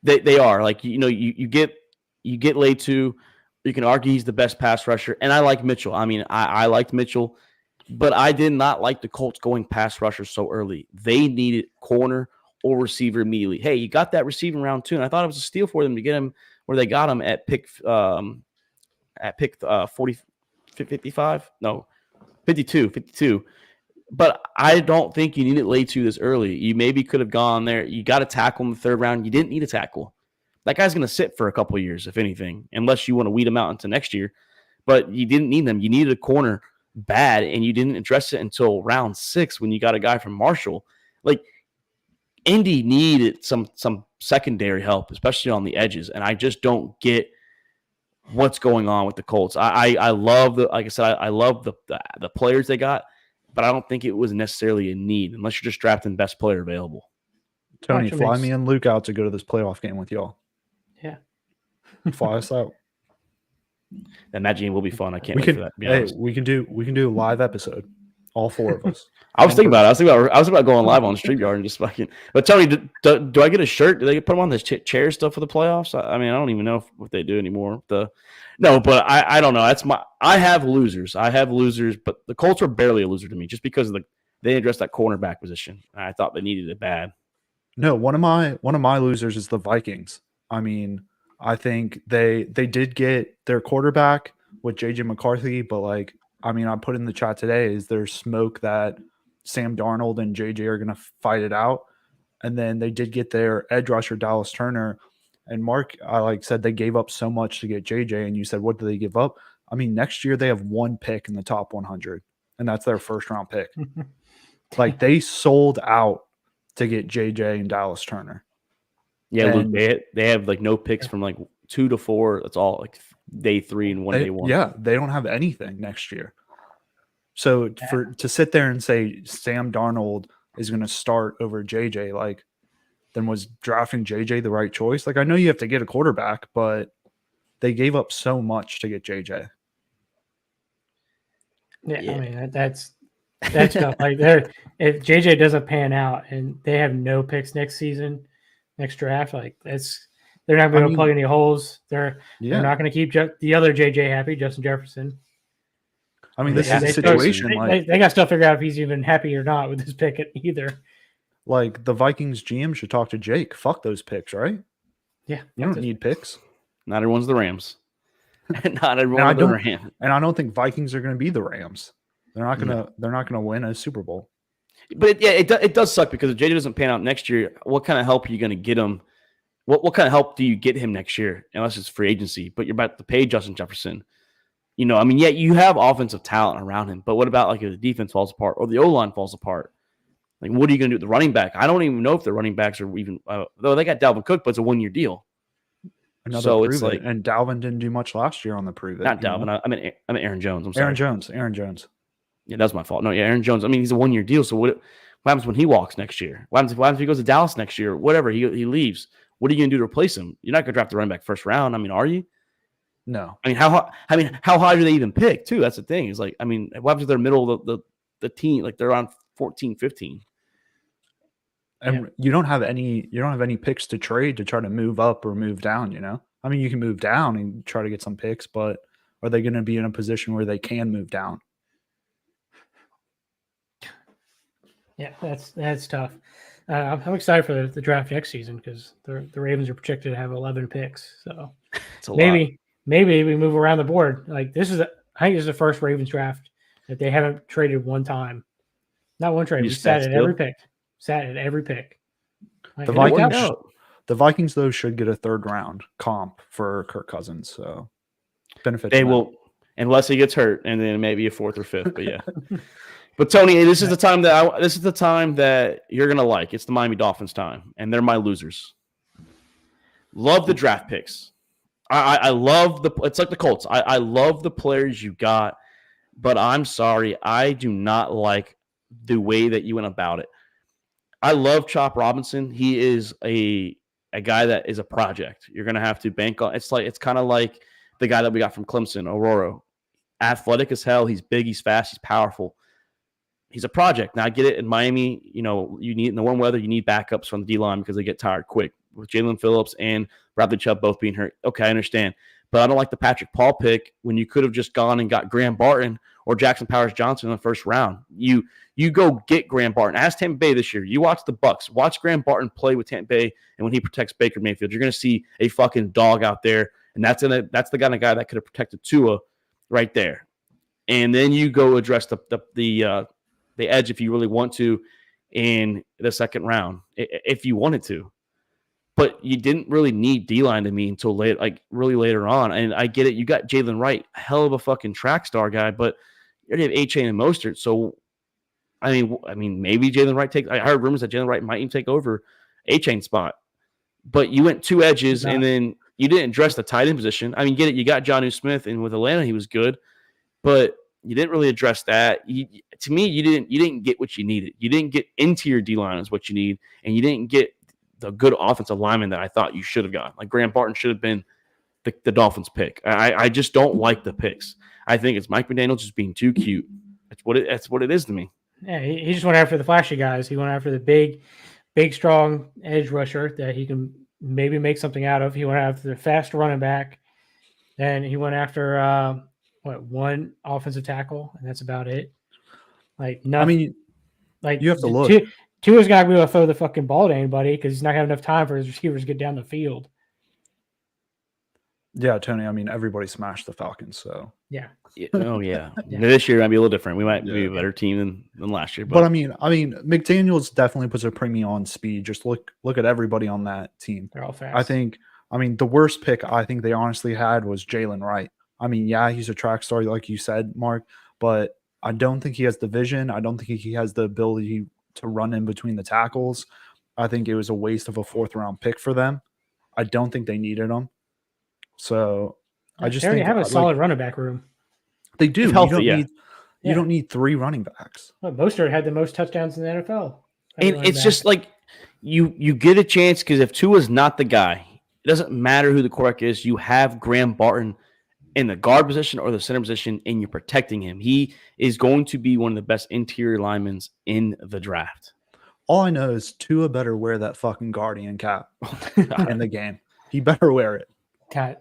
They are like, you get laid to. You can argue he's the best pass rusher, and I like Mitchell. I mean, I liked Mitchell, but I did not like the Colts going pass rusher so early. They needed corner or receiver immediately. Hey, you got that receiver in round 2, and I thought it was a steal for them to get him where they got him at pick 52. But I don't think you needed lay 2 this early. You maybe could have gone there. You got to tackle in the 3rd round. You didn't need a tackle. That guy's going to sit for a couple of years, if anything, unless you want to weed him out into next year. But you didn't need them. You needed a corner bad, and you didn't address it until round 6 when you got a guy from Marshall. Like, Indy needed some secondary help, especially on the edges, and I just don't get what's going on with the Colts. I love like I said, I love the players they got, but I don't think it was necessarily a need unless you're just drafting best player available. Tony, fly me and Luke out to go to this playoff game with y'all. Yeah. Fly us out. That game will be fun. I can't wait for that. Hey, we can do a live episode. All 4 of us. I was thinking about it. I was about going live on StreamYard and just fucking. But Tony, do I get a shirt? Do they put them on this chair stuff for the playoffs? I mean, I don't even know what they do anymore. But I don't know. I have losers. But the Colts are barely a loser to me just because they addressed that cornerback position. I thought they needed it bad. No, one of my losers is the Vikings. I mean, I think they did get their quarterback with JJ McCarthy, but like, I mean, I put in the chat today, is there smoke that Sam Darnold and JJ are going to fight it out? And then they did get their edge rusher, Dallas Turner. And Mark, I said they gave up so much to get JJ, and you said, what do they give up? I mean, next year they have 1 pick in the top 100, and that's their 1st round pick. Like, they sold out to get JJ and Dallas Turner. Yeah, Luke, they have like no picks from like 2 to 4. That's all like day 3 and day 1. Yeah, they don't have anything next year. So to sit there and say Sam Darnold is going to start over JJ, like, then was drafting JJ the right choice? Like, I know you have to get a quarterback, but they gave up so much to get JJ. Yeah. I mean, that's That's tough. Like if JJ doesn't pan out and they have no picks next season, next draft, like they're not going to plug any holes. They're not going to keep the other JJ happy, Justin Jefferson. I mean, this is a situation. They got to still figure out if he's even happy or not with this pick either. Like the Vikings GM should talk to Jake. Fuck those picks, right? Yeah, you don't need picks. Not everyone's the Rams. Not everyone's the Rams. And I don't think Vikings are going to be the Rams. They're not going to. They're not going to win a Super Bowl. But it does suck because if JJ doesn't pan out next year, what kind of help are you going to get him? What kind of help do you get him next year? Unless it's free agency, but you're about to pay Justin Jefferson. You know, I mean, yeah, you have offensive talent around him, but what about like if the defense falls apart or the O-line falls apart? Like, what are you going to do with the running back? I don't even know if the running backs are even though they got Dalvin Cook, but it's a 1 year deal. So it's like, and Dalvin didn't do much last year on the prove it. Not Dalvin. I mean Aaron Jones. I'm sorry. Aaron Jones. Yeah, that's my fault. No, yeah, Aaron Jones. I mean, he's a 1 year deal. So what happens when he walks next year? What happens if he goes to Dallas next year? Whatever, he leaves. What are you going to do to replace him? You're not going to draft the running back first round. I mean, are you? No. I mean, how high do they even pick too? That's the thing. Is like, I mean, what happens if they're middle of the team? Like they're around 14, 15. And you don't have any picks to trade to try to move up or move down, you know? I mean, you can move down and try to get some picks, but are they going to be in a position where they can move down? Yeah, that's tough. I'm excited for the draft next season because the Ravens are projected to have 11 picks. So maybe we move around the board. Like I think this is the first Ravens draft that they haven't traded one time. Not one trade. We sat at every pick. Like, the Vikings though should get a third round comp for Kirk Cousins. So benefit. They will, unless he gets hurt, and then maybe a fourth or fifth. But yeah. But Tony, this is the time that you're gonna like. It's the Miami Dolphins time, and they're my losers. Love the draft picks. I love it's like the Colts. I love the players you got, but I'm sorry, I do not like the way that you went about it. I love Chop Robinson. He is a guy that is a project. You're gonna have to bank on. It's kind of like the guy that we got from Clemson, Aurora. Athletic as hell. He's big. He's fast. He's powerful. He's a project. Now I get it. In Miami, you know, you need in the warm weather, you need backups from the D-line because they get tired quick. With Jalen Phillips and Bradley Chubb both being hurt. Okay, I understand. But I don't like the Patrick Paul pick when you could have just gone and got Graham Barton or Jackson Powers Johnson in the first round. You go get Graham Barton. Ask Tampa Bay this year. You watch the Bucs. Watch Graham Barton play with Tampa Bay, and when he protects Baker Mayfield, you're going to see a fucking dog out there, and that's the kind of guy that could have protected Tua right there. And then you go address the edge if you really want to in the second round, if you wanted to. But you didn't really need D-line to me until really later on. And I get it. You got Jalen Wright, hell of a fucking track star guy, but you already have A-Chain and Mostert. So, I mean, maybe Jalen Wright I heard rumors that Jalen Wright might even take over A-Chain spot. But you went two edges, and then you didn't address the tight end position. I mean, get it. You got Jonnu Smith, and with Atlanta, he was good. But you didn't really address that. To me, you didn't get what you needed. You didn't get interior D-line is what you need, and you didn't get the good offensive lineman that I thought you should have gotten. Like Graham Barton should have been the Dolphins pick. I just don't like the picks. I think it's Mike McDaniel just being too cute. That's what it is to me. Yeah, he just went after the flashy guys. He went after the big, strong edge rusher that he can maybe make something out of. He went after the fast running back. Then he went after one offensive tackle, and that's about it. Like nothing. I mean, like you have to look. Tua's got to be able to throw the fucking ball to anybody because he's not going to have enough time for his receivers to get down the field. Yeah, Tony. I mean, everybody smashed the Falcons, so yeah. Oh yeah. This year might be a little different. We might be a better team than last year. But I mean, McDaniels definitely puts a premium on speed. Just look at everybody on that team. They're all fast. I mean, the worst pick I think they honestly had was Jalen Wright. I mean, yeah, he's a track star, like you said, Mark, but I don't think he has the vision. I don't think he has the ability to run in between the tackles. I think it was a waste of a 4th round pick for them. I don't think they needed him. So I just think they have a solid running back room. They do. Healthy, you don't need 3 running backs. Well, Mostert had the most touchdowns in the NFL. And it's just like you get a chance because if Tua's not the guy, it doesn't matter who the quarterback is. You have Graham Barton in the guard position or the center position, and you're protecting him. He is going to be one of the best interior linemen in the draft. All I know is Tua better wear that fucking Guardian cap in the game. He better wear it. God,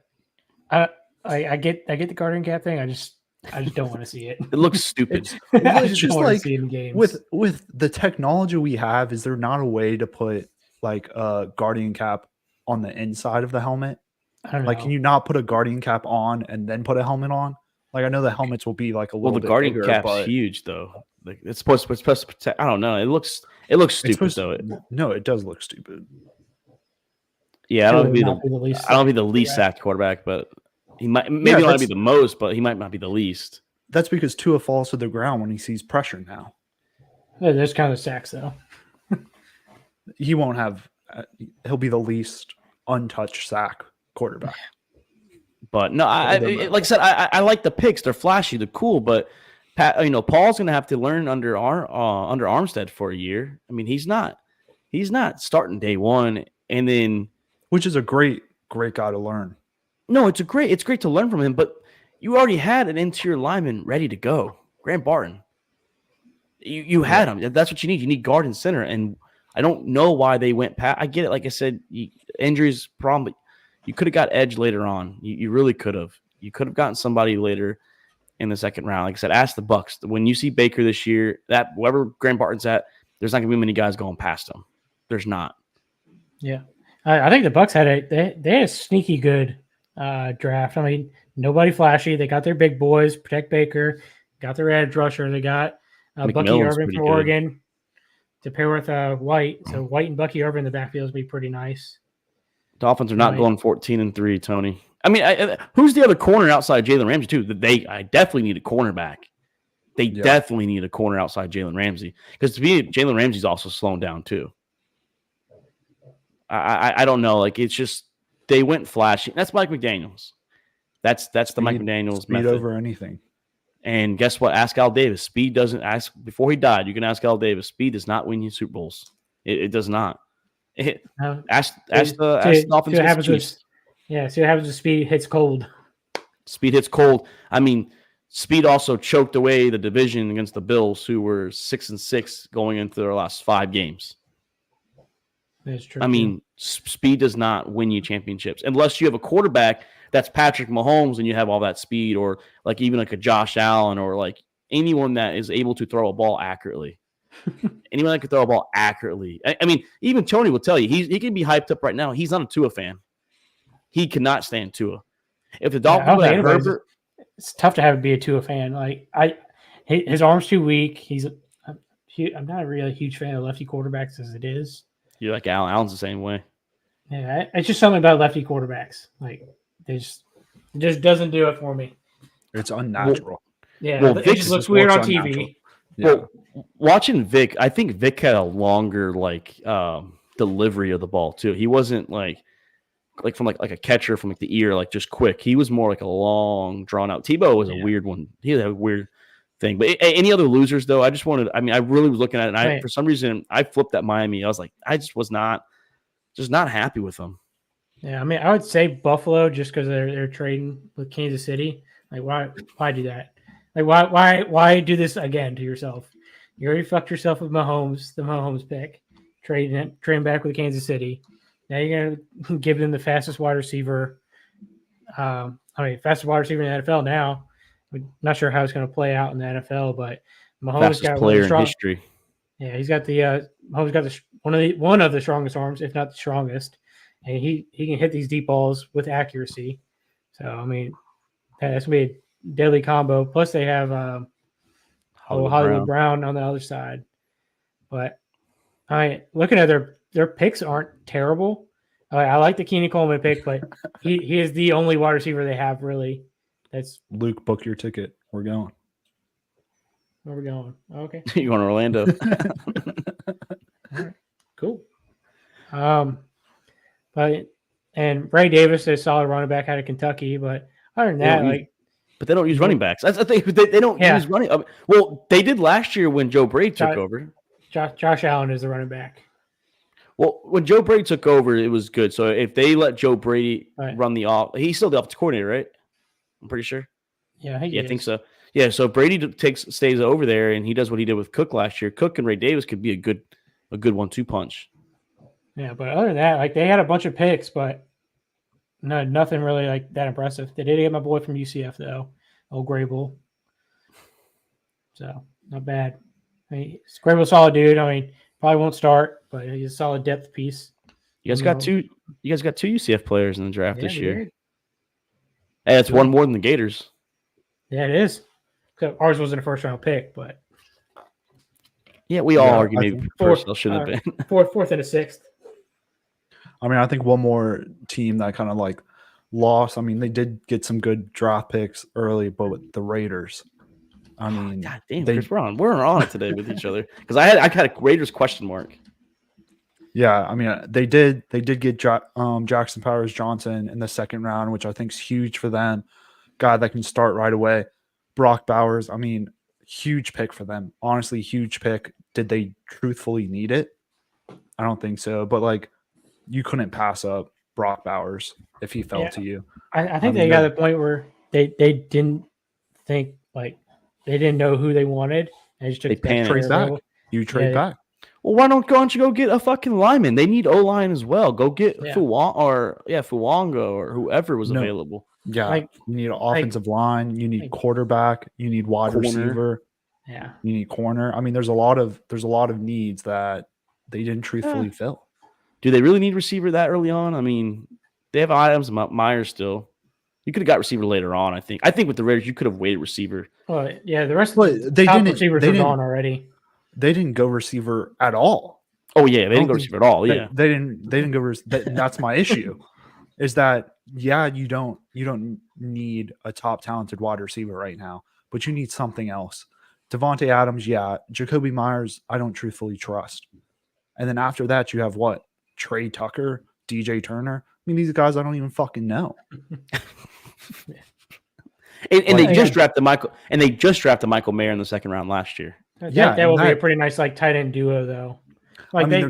I get the Guardian cap thing. I just don't want to see it. It looks stupid. I It's just just don't want to like see it in games. with the technology we have, is there not a way to put like a Guardian cap on the inside of the helmet? I don't know. Like, can you not put a Guardian cap on and then put a helmet on? Like, I know the helmets will be like a Well, little the bit Guardian bigger, cap's but huge though. Like it's supposed to protect. I don't know. It looks it's stupid supposed though. no, it does look stupid. Yeah, I don't Tua be would the not be the least. I don't be the least Yeah. sacked quarterback, but he might maybe not be the most, but he might not be the least. That's because Tua falls to the ground when he sees pressure now. Yeah, there's kind of sacks though. He won't have he'll be the least untouched sack quarterback. But no, like I said, I like the picks. They're flashy, they're cool. But Paul's going to have to learn under Armstead for a year. I mean, he's not starting day one, and then Which is a great guy to learn. no, it's great to learn from him. But you already had an interior lineman ready to go, Grant Barton. You had him. That's what you need. You need guard and center, and I don't know why they went past. I get it. Like I said, injuries problem, but you could have got edge later on. You really could have. You could have gotten somebody later in the second round. Like I said, ask the Bucs. When you see Baker this year, that wherever Grant Barton's at, there's not going to be many guys going past him. There's not. Yeah, I think the Bucs had they had a sneaky good draft. I mean, nobody flashy. They got their big boys, protect Baker, got their edge rusher. They got Bucky McMillan's Irvin pretty from good. Oregon to pair with White. So White and Bucky Irvin in the backfield would be pretty nice. Dolphins are not Right. going 14-3, Tony. I mean, who's the other corner outside Jalen Ramsey too? I definitely need a cornerback. They definitely need a corner outside Jalen Ramsey because to me, Jalen Ramsey's also slowing down too. I don't know. Like it's just they went flashy. That's Mike McDaniels. That's the Mike McDaniels Speed method. over anything. And guess what? Ask Al Davis. Speed doesn't ask before he died. You can ask Al Davis. Speed does not win you Super Bowls. It does not. Ask the offensive Chiefs. See what happens when Speed hits cold. Speed hits cold. I mean, Speed also choked away the division against the Bills, who were 6-6 going into their last 5 games. That's true. I mean, Speed does not win you championships unless you have a quarterback that's Patrick Mahomes and you have all that speed, or like even like a Josh Allen, or like anyone that is able to throw a ball accurately. Anyone that can throw a ball accurately. I mean, even Tony will tell you he can be hyped up right now. He's not a Tua fan. He cannot stand Tua. If the Dolphins had Herbert, it's tough to be a Tua fan. Like his arm's too weak. I'm not a really huge fan of lefty quarterbacks as it is. you're like Allen. Allen's the same way. Yeah, it's just something about lefty quarterbacks. Like it just doesn't do it for me. It's unnatural. Yeah, it just looks weird on TV. Unnatural. Well, watching Vic, I think Vic had a longer delivery of the ball too. He wasn't like from like a catcher from like the ear, like just quick. He was more like a long, drawn out. Tebow was a weird one. He had a weird thing. But any other losers though? I really was looking at it, and for some reason I flipped at Miami. I was like, I just was not happy with them. Yeah, I mean, I would say Buffalo just because they're trading with Kansas City. Like, why do that? Like, why do this again to yourself? You already fucked yourself with Mahomes, the Mahomes pick, trading back with Kansas City. Now you're gonna give them the fastest wide receiver. Fastest wide receiver in the NFL now. I'm not sure how it's going to play out in the NFL, but Mahomes Fastest got player in history. Yeah, he's got Mahomes got one of the strongest arms, if not the strongest, and he can hit these deep balls with accuracy. So I mean, that's gonna be a deadly combo. Plus they have Hollywood Brown on the other side. But looking at their picks aren't terrible. I like the Keenan Coleman pick, but he is the only wide receiver they have really. That's Luke, book your ticket. We're going. where we're going. Okay. You going to Orlando? All right. Cool. But Ray Davis is a solid running back out of Kentucky, but other than that, but they don't use running backs. That's the thing. They don't use running. Well, they did last year when Joe Brady took over. Josh Allen is the running back. Well, when Joe Brady took over, it was good. So if they let Joe Brady run he's still the offensive coordinator, right? I'm pretty sure. Yeah, I think so. Yeah, so if Brady stays over there and he does what he did with Cook last year, Cook and Ray Davis could be a good 1-2 punch. Yeah, but other than that, like they had a bunch of picks, but nothing really like that impressive. They did get my boy from UCF though, old Grable. So not bad. I mean, Grable's a solid dude. I mean, probably won't start, but he's a solid depth piece. You guys got two UCF players in the draft this year. Did. Hey, that's one more than the Gators. Yeah, it is. So ours wasn't a first round pick, but yeah, we all argue maybe Purcell shouldn't have been fourth and a sixth. I mean, I think one more team that kind of like lost. I mean, they did get some good draft picks early, but with the Raiders, I mean, God damn, Chris, we're on it today with each other because I had a Raiders question mark. Yeah, I mean, they did get Jackson Powers Johnson in the second round, which I think is huge for them. Guy that can start right away. Brock Bowers, I mean, huge pick for them. Honestly, huge pick. Did they truthfully need it? I don't think so. But like, you couldn't pass up Brock Bowers if he fell to you. I think they got to the point where they didn't think like they didn't know who they wanted. They just took trade back. You trade back. Well, why don't you go get a fucking lineman? They need O-line as well. Go get Fuwanga or whoever was available. Yeah, you need an offensive line. You need quarterback. You need wide receiver. Yeah, you need corner. I mean, there's a lot of needs that they didn't truthfully fill. Do they really need receiver that early on? I mean, they have Adams and Myers still. You could have got receiver later on. I think with the Raiders, you could have waited receiver. Well, yeah, the rest of the top receivers were gone already. They didn't go receiver at all. Oh yeah, they didn't go receiver at all. Yeah, they didn't go. That's my issue. Is that you don't need a top talented wide receiver right now, but you need something else. Devontae Adams, Jacoby Myers, I don't truthfully trust. And then after that, you have what? Trey Tucker, DJ Turner. I mean, these guys I don't even fucking know. and they just drafted Michael Mayer in the second round last year. That will be a pretty nice like tight end duo though. Like I mean,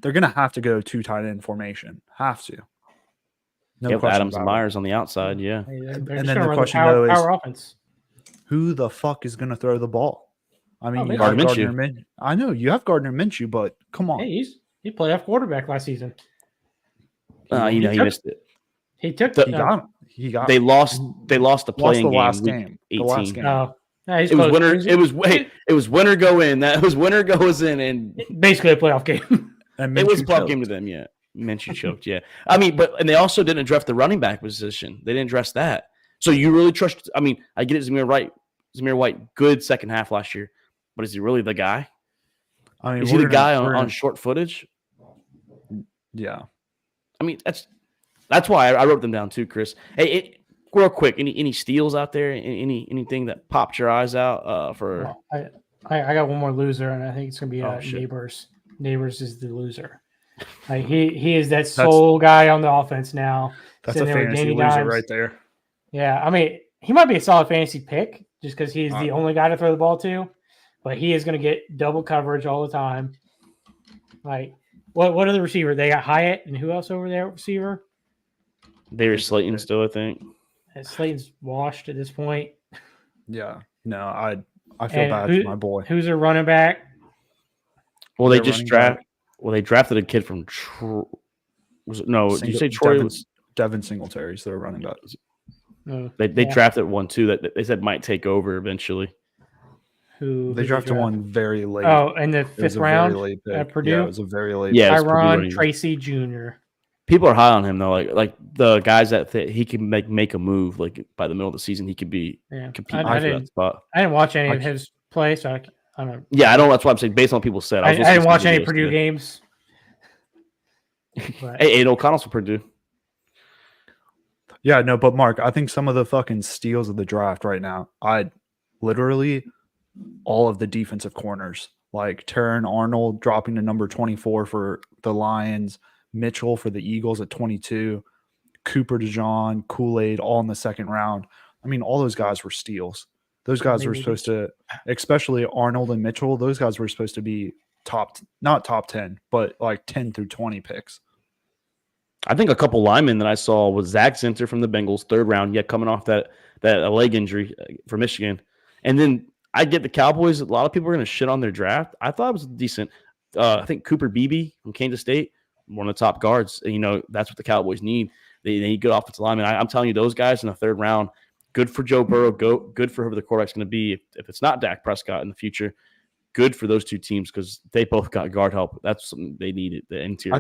they're gonna have to go 2 tight end formation. Have to. No question. Adams and Myers on the outside, yeah. And then the question though is, power offense. Who the fuck is gonna throw the ball? I mean, you have Gardner Minshew. I know you have Gardner Minshew, but come on. Hey, he played off quarterback last season. He missed it. He took he got. They lost the playing game. Last game. 18. The last game. Oh. No, it was winner. It was winner go in. That was winner goes in, and basically a playoff game. It was a playoff game to them. Yeah, Minshew choked. Yeah, I mean, and they also didn't address the running back position. They didn't address that. So you really trust? I mean, I get it. Zamir White, good second half last year, but is he really the guy? I mean, is he the guy on short footage? Yeah, I mean that's why I wrote them down too, Chris. Hey, real quick, any steals out there? Anything that popped your eyes out for? I got one more loser, and I think it's gonna be Neighbors. Neighbors is the loser. Like he is that sole guy on the offense now. That's a fantasy loser right there. Yeah, I mean he might be a solid fantasy pick just because he's the only guy to throw the ball to, but he is gonna get double coverage all the time. Like what are the receiver? They got Hyatt and who else over there receiver? Darius Slayton still, I think. Slayton's washed at this point. Yeah. No, I feel bad for my boy. Who's a running back? Well, they drafted a kid from did you say Troy? Devin Singletary's their running back. They drafted one too that they said might take over eventually. They drafted one very late. Oh, in the 5th round at Purdue? Yeah, it was a very late. Yeah, Tyron Tracy Jr. People are high on him though. Like the guys that he can make a move. Like by the middle of the season, he could be competing for that spot. I didn't watch any of his play, so I don't know. Yeah, I don't. That's why I'm saying based on what people said. I didn't watch any Purdue games. Hey, O'Connell's for Purdue. Yeah, no, but Mark, I think some of the fucking steals of the draft right now, literally all of the defensive corners, like Terran Arnold dropping to number 24 for the Lions, Mitchell for the Eagles at 22, Cooper DeJean, Kool-Aid, all in the second round. I mean, all those guys were steals. Those guys were supposed to, especially Arnold and Mitchell, those guys were supposed to be not top 10, but like 10 through 20 picks. I think a couple linemen that I saw was Zach Zinter from the Bengals, 3rd round, coming off that a leg injury for Michigan. And then I get the Cowboys. A lot of people are going to shit on their draft. I thought it was decent. I think Cooper Beebe from Kansas State, one of the top guards. You know, that's what the Cowboys need. They need good offensive linemen. I'm telling you, those guys in the third round, good for Joe Burrow, good for whoever the quarterback's going to be. If it's not Dak Prescott in the future, good for those two teams because they both got guard help. That's something they needed. The interior.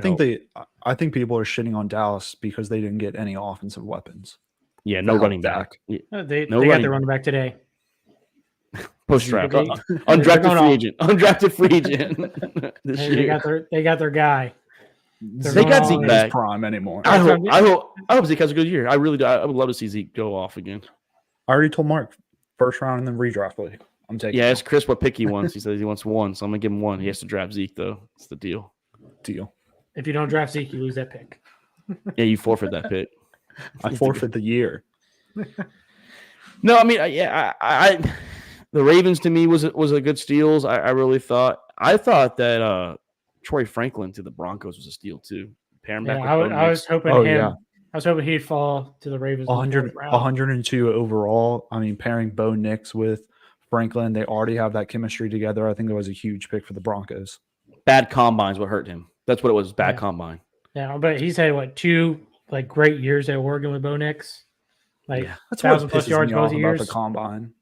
I think people are shitting on Dallas because they didn't get any offensive weapons. Yeah, no running back. They No got running their running back today. Post draft, They're undrafted free agent, undrafted free agent. This year. They got their guy. They got Zeke back. Prime anymore. I hope Zeke has a good year. I really do. I would love to see Zeke go off again. I already told Mark first round and then redraft league. I'm taking. Yeah, ask Chris what pick he wants. He says he wants one, so I'm gonna give him one. He has to draft Zeke though. It's the deal. If you don't draft Zeke, you lose that pick. Yeah, you forfeit that pick. I forfeit the year. No, I mean, I the Ravens to me was a good steals. I really thought. I thought that Troy Franklin to the Broncos was a steal too. Pair him back with Bo I was Nix. hoping I was hoping he'd fall to the Ravens. 102 overall. I mean, pairing Bo Nix with Franklin, they already have that chemistry together. I think it was a huge pick for the Broncos. Bad combines what hurt him. That's what it was. Bad combine. Yeah, but he's had two great years at Oregon with Bo Nix. That's what 1,000+ yards both about years. the combine.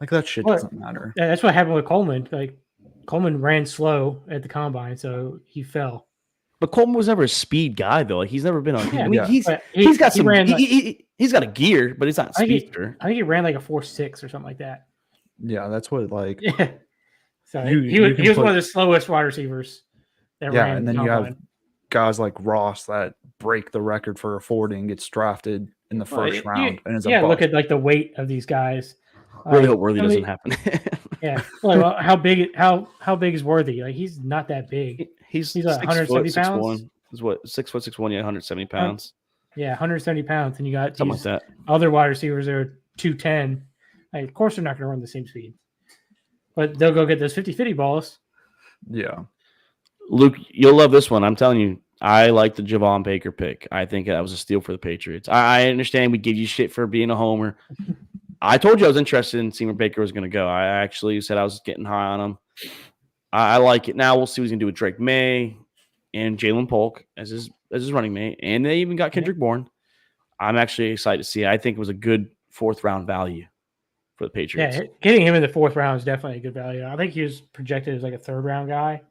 That shit doesn't matter. Yeah, that's what happened with Coleman. Coleman ran slow at the combine, so he fell. But Coleman was never a speed guy though. Like he's never been on. Yeah, I mean, he's got some. He's got a gear, but he's not a speedster. I think he ran a 4.6 or something like that. Yeah, that's what Yeah. So he was one of the slowest wide receivers. That ran and then you have guys like Ross that break the record for a 40 and gets drafted in the first round. And is look at the weight of these guys. Really hope Worthy doesn't happen. Yeah. Well, how big is Worthy? He's not that big. He's 170 pounds. He's what 6'6", yeah, 170 pounds. Yeah, 170 pounds, and you got something like that. Other wide receivers that are 210. Of course, they're not going to run the same speed, but they'll go get those 50-50 balls. Yeah, Luke, you'll love this one. I'm telling you, I like the Javon Baker pick. I think that was a steal for the Patriots. I understand we give you shit for being a homer. I told you I was interested in seeing where Baker was going to go. I actually said I was getting high on him. I like it. Now we'll see what he's going to do with Drake May and Jalen Polk as his running mate. And they even got Kendrick Bourne. I'm actually excited to see it. I think it was a good fourth-round value for the Patriots. Yeah, getting him in the fourth round is definitely a good value. I think he was projected as a third-round guy.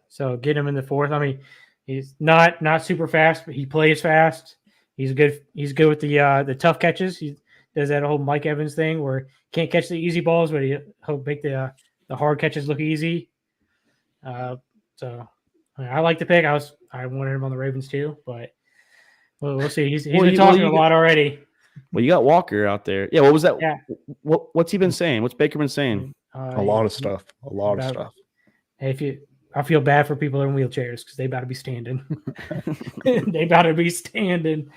So get him in the fourth. I mean, he's not super fast, but he plays fast. He's good with the tough catches. He does that whole Mike Evans thing where he can't catch the easy balls, but he'll make the hard catches look easy. So I like the pick. I wanted him on the Ravens too, but we'll see. He's been talking a lot already. Well, you got Walker out there. Yeah, what was that? Yeah. What's he been saying? What's Baker been saying? A lot of stuff. Of stuff. Hey, I feel bad for people in wheelchairs because they about to be standing. They about to be standing.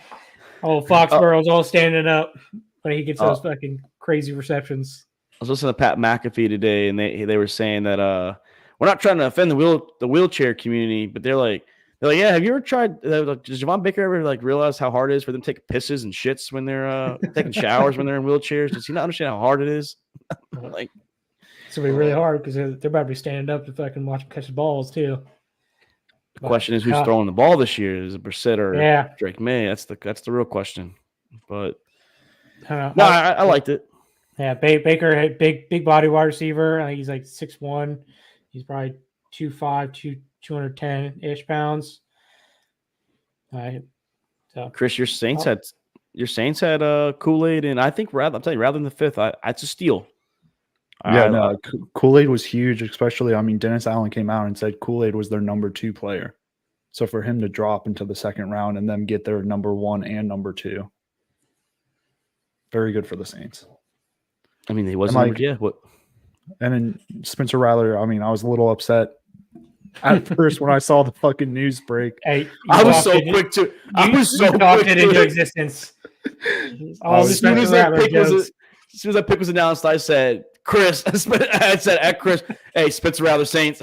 Oh, Foxborough's all standing up when he gets those fucking crazy receptions. I was listening to Pat McAfee today, and they were saying that we're not trying to offend the wheelchair community, but they're like, yeah, have you ever tried? Does Javon Baker ever realize how hard it is for them to take pisses and shits when they're taking showers when they're in wheelchairs? Does he not understand how hard it is? It's gonna be really hard because they're about to be standing up to fucking watch them catch the balls too. The question is who's throwing the ball this year? Is it Brissett or Drake May? That's the real question. But I liked it. Yeah, Baker, big body wide receiver. I think he's 6'1". He's probably 205, 210-ish pounds. So Chris, your Saints had Kool-Aid, and I think I'm telling you, rather than the fifth, it's a steal. Yeah, Kool-Aid was huge, especially. I mean, Dennis Allen came out and said Kool-Aid was their number 2 player. So for him to drop into the second round and then get their number 1 and number 2, very good for the Saints. I mean, he wasn't. What? And then Spencer Rattler. I mean, I was a little upset at first when I saw the fucking news break. Hey, I was so quick to. I was so quick it into existence. As soon as that pick was announced, I said, Chris. I said at Chris, hey, Spencer Rattler Saints.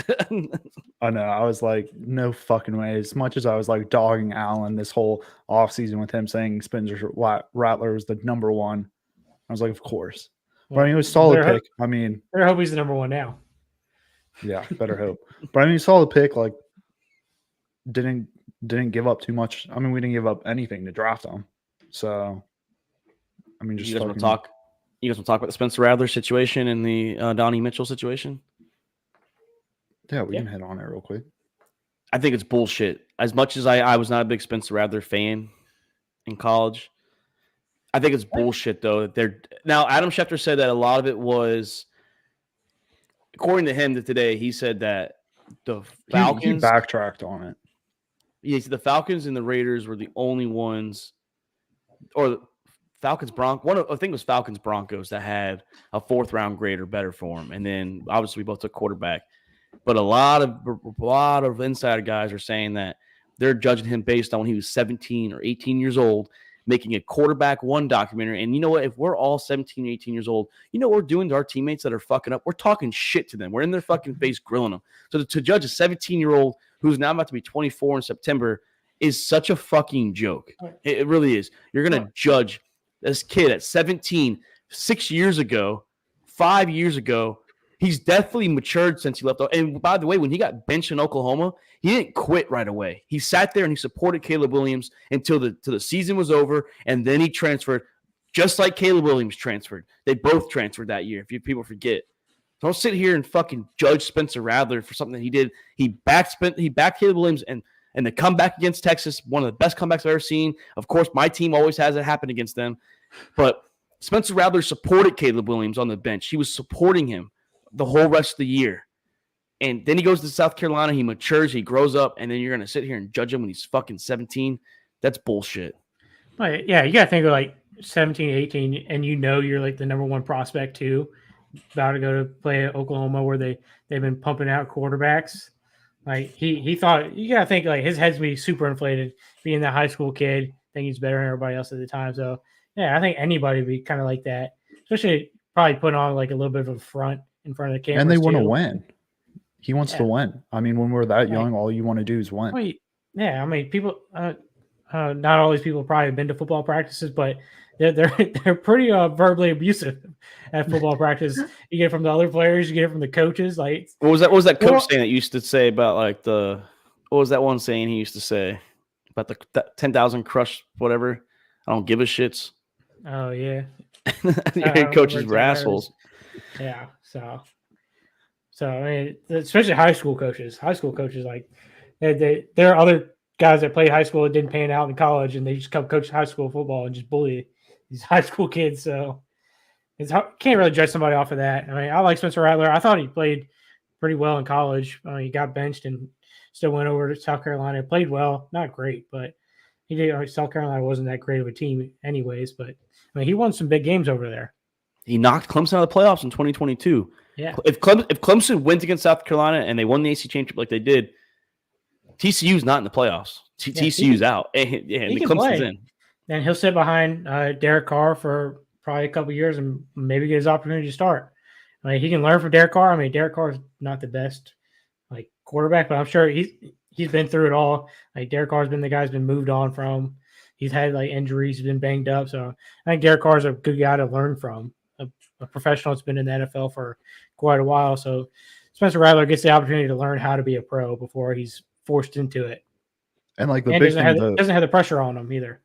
I know. I was like, no fucking way. As much as I was dogging Allen this whole offseason with him saying Spencer Rattler was the number 1, I was like, of course. But I mean, it was a solid pick. I mean, I hope he's the number one now. Yeah, better hope. But I mean, solid pick. Like, didn't give up too much. I mean, we didn't give up anything to draft him. So, I mean, just you guys want to talk? You guys want to talk about the Spencer Rattler situation and the Donnie Mitchell situation? Yeah, we can hit on it real quick. I think it's bullshit. As much as I was not a big Spencer Rattler fan in college, I think it's bullshit though. Now Adam Schefter said that a lot of it was, according to him today, he said that the Falcons he backtracked on it. Yeah, the Falcons and the Raiders were the only ones, or the Falcons Broncos. I think it was Falcons Broncos that had a 4th round grade or better for him, and then obviously we both took quarterback. But a lot of insider guys are saying that they're judging him based on when he was 17 or 18 years old, making a quarterback 1 documentary. And you know what? If we're all 17 or 18 years old, you know what we're doing to our teammates that are fucking up? We're talking shit to them. We're in their fucking face grilling them. So to judge a 17-year-old who's now about to be 24 in September is such a fucking joke. It really is. You're going to judge this kid at 17, 6 years ago, 5 years ago. He's definitely matured since he left. And by the way, when he got benched in Oklahoma, he didn't quit right away. He sat there and he supported Caleb Williams until the season was over, and then he transferred, just like Caleb Williams transferred. They both transferred that year, if people forget. Don't sit here and fucking judge Spencer Rattler for something that he did. He backed Caleb Williams, and the comeback against Texas, one of the best comebacks I've ever seen. Of course, my team always has it happen against them. But Spencer Rattler supported Caleb Williams on the bench. He was supporting him the whole rest of the year. And then he goes to South Carolina, he matures, he grows up, and then you're going to sit here and judge him when he's fucking 17? That's bullshit. But yeah, you got to think of like 17, 18, and you know you're like the number 1 prospect too, about to go to play at Oklahoma where they've been pumping out quarterbacks. Like he thought, you got to think like his head's be super inflated being that high school kid, think he's better than everybody else at the time. So yeah, I think anybody would be kind of like that, especially probably putting on like a little bit of a front in front of the camera. And they want to win. He wants to win. I mean, when we're that young, all you want to do is win. Well, yeah, I mean, people. Not all these people probably have been to football practices, but they're pretty verbally abusive at football practice. You get it from the other players, you get it from the coaches. Like, what was that coach saying that used to say about like what was that one saying he used to say about the 10,000 crush whatever? I don't give a shits. Oh yeah, your coaches were assholes. Yeah, so I mean, especially high school coaches. High school coaches, like there are other guys that played high school that didn't pan out in college, and they just come coach high school football and just bully these high school kids. So can't really judge somebody off of that. I mean, I like Spencer Rattler. I thought he played pretty well in college. He got benched and still went over to South Carolina. Played well, not great, but he did. South Carolina wasn't that great of a team, anyways. But I mean, he won some big games over there. He knocked Clemson out of the playoffs in 2022. Yeah. If Clemson wins against South Carolina and they won the AC championship like they did, TCU's not in the playoffs. TCU's out. And the Clemson's in. And he'll sit behind Derek Carr for probably a couple of years and maybe get his opportunity to start. I mean, he can learn from Derek Carr. I mean, Derek Carr is not the best like quarterback, but I'm sure he's been through it all. Like Derek Carr's been the guy who's been moved on from. He's had like injuries, he's been banged up. So I think Derek Carr's a good guy to learn from. A professional that's been in the NFL for quite a while. So Spencer Rattler gets the opportunity to learn how to be a pro before he's forced into it. And like the big thing doesn't have the pressure on him either.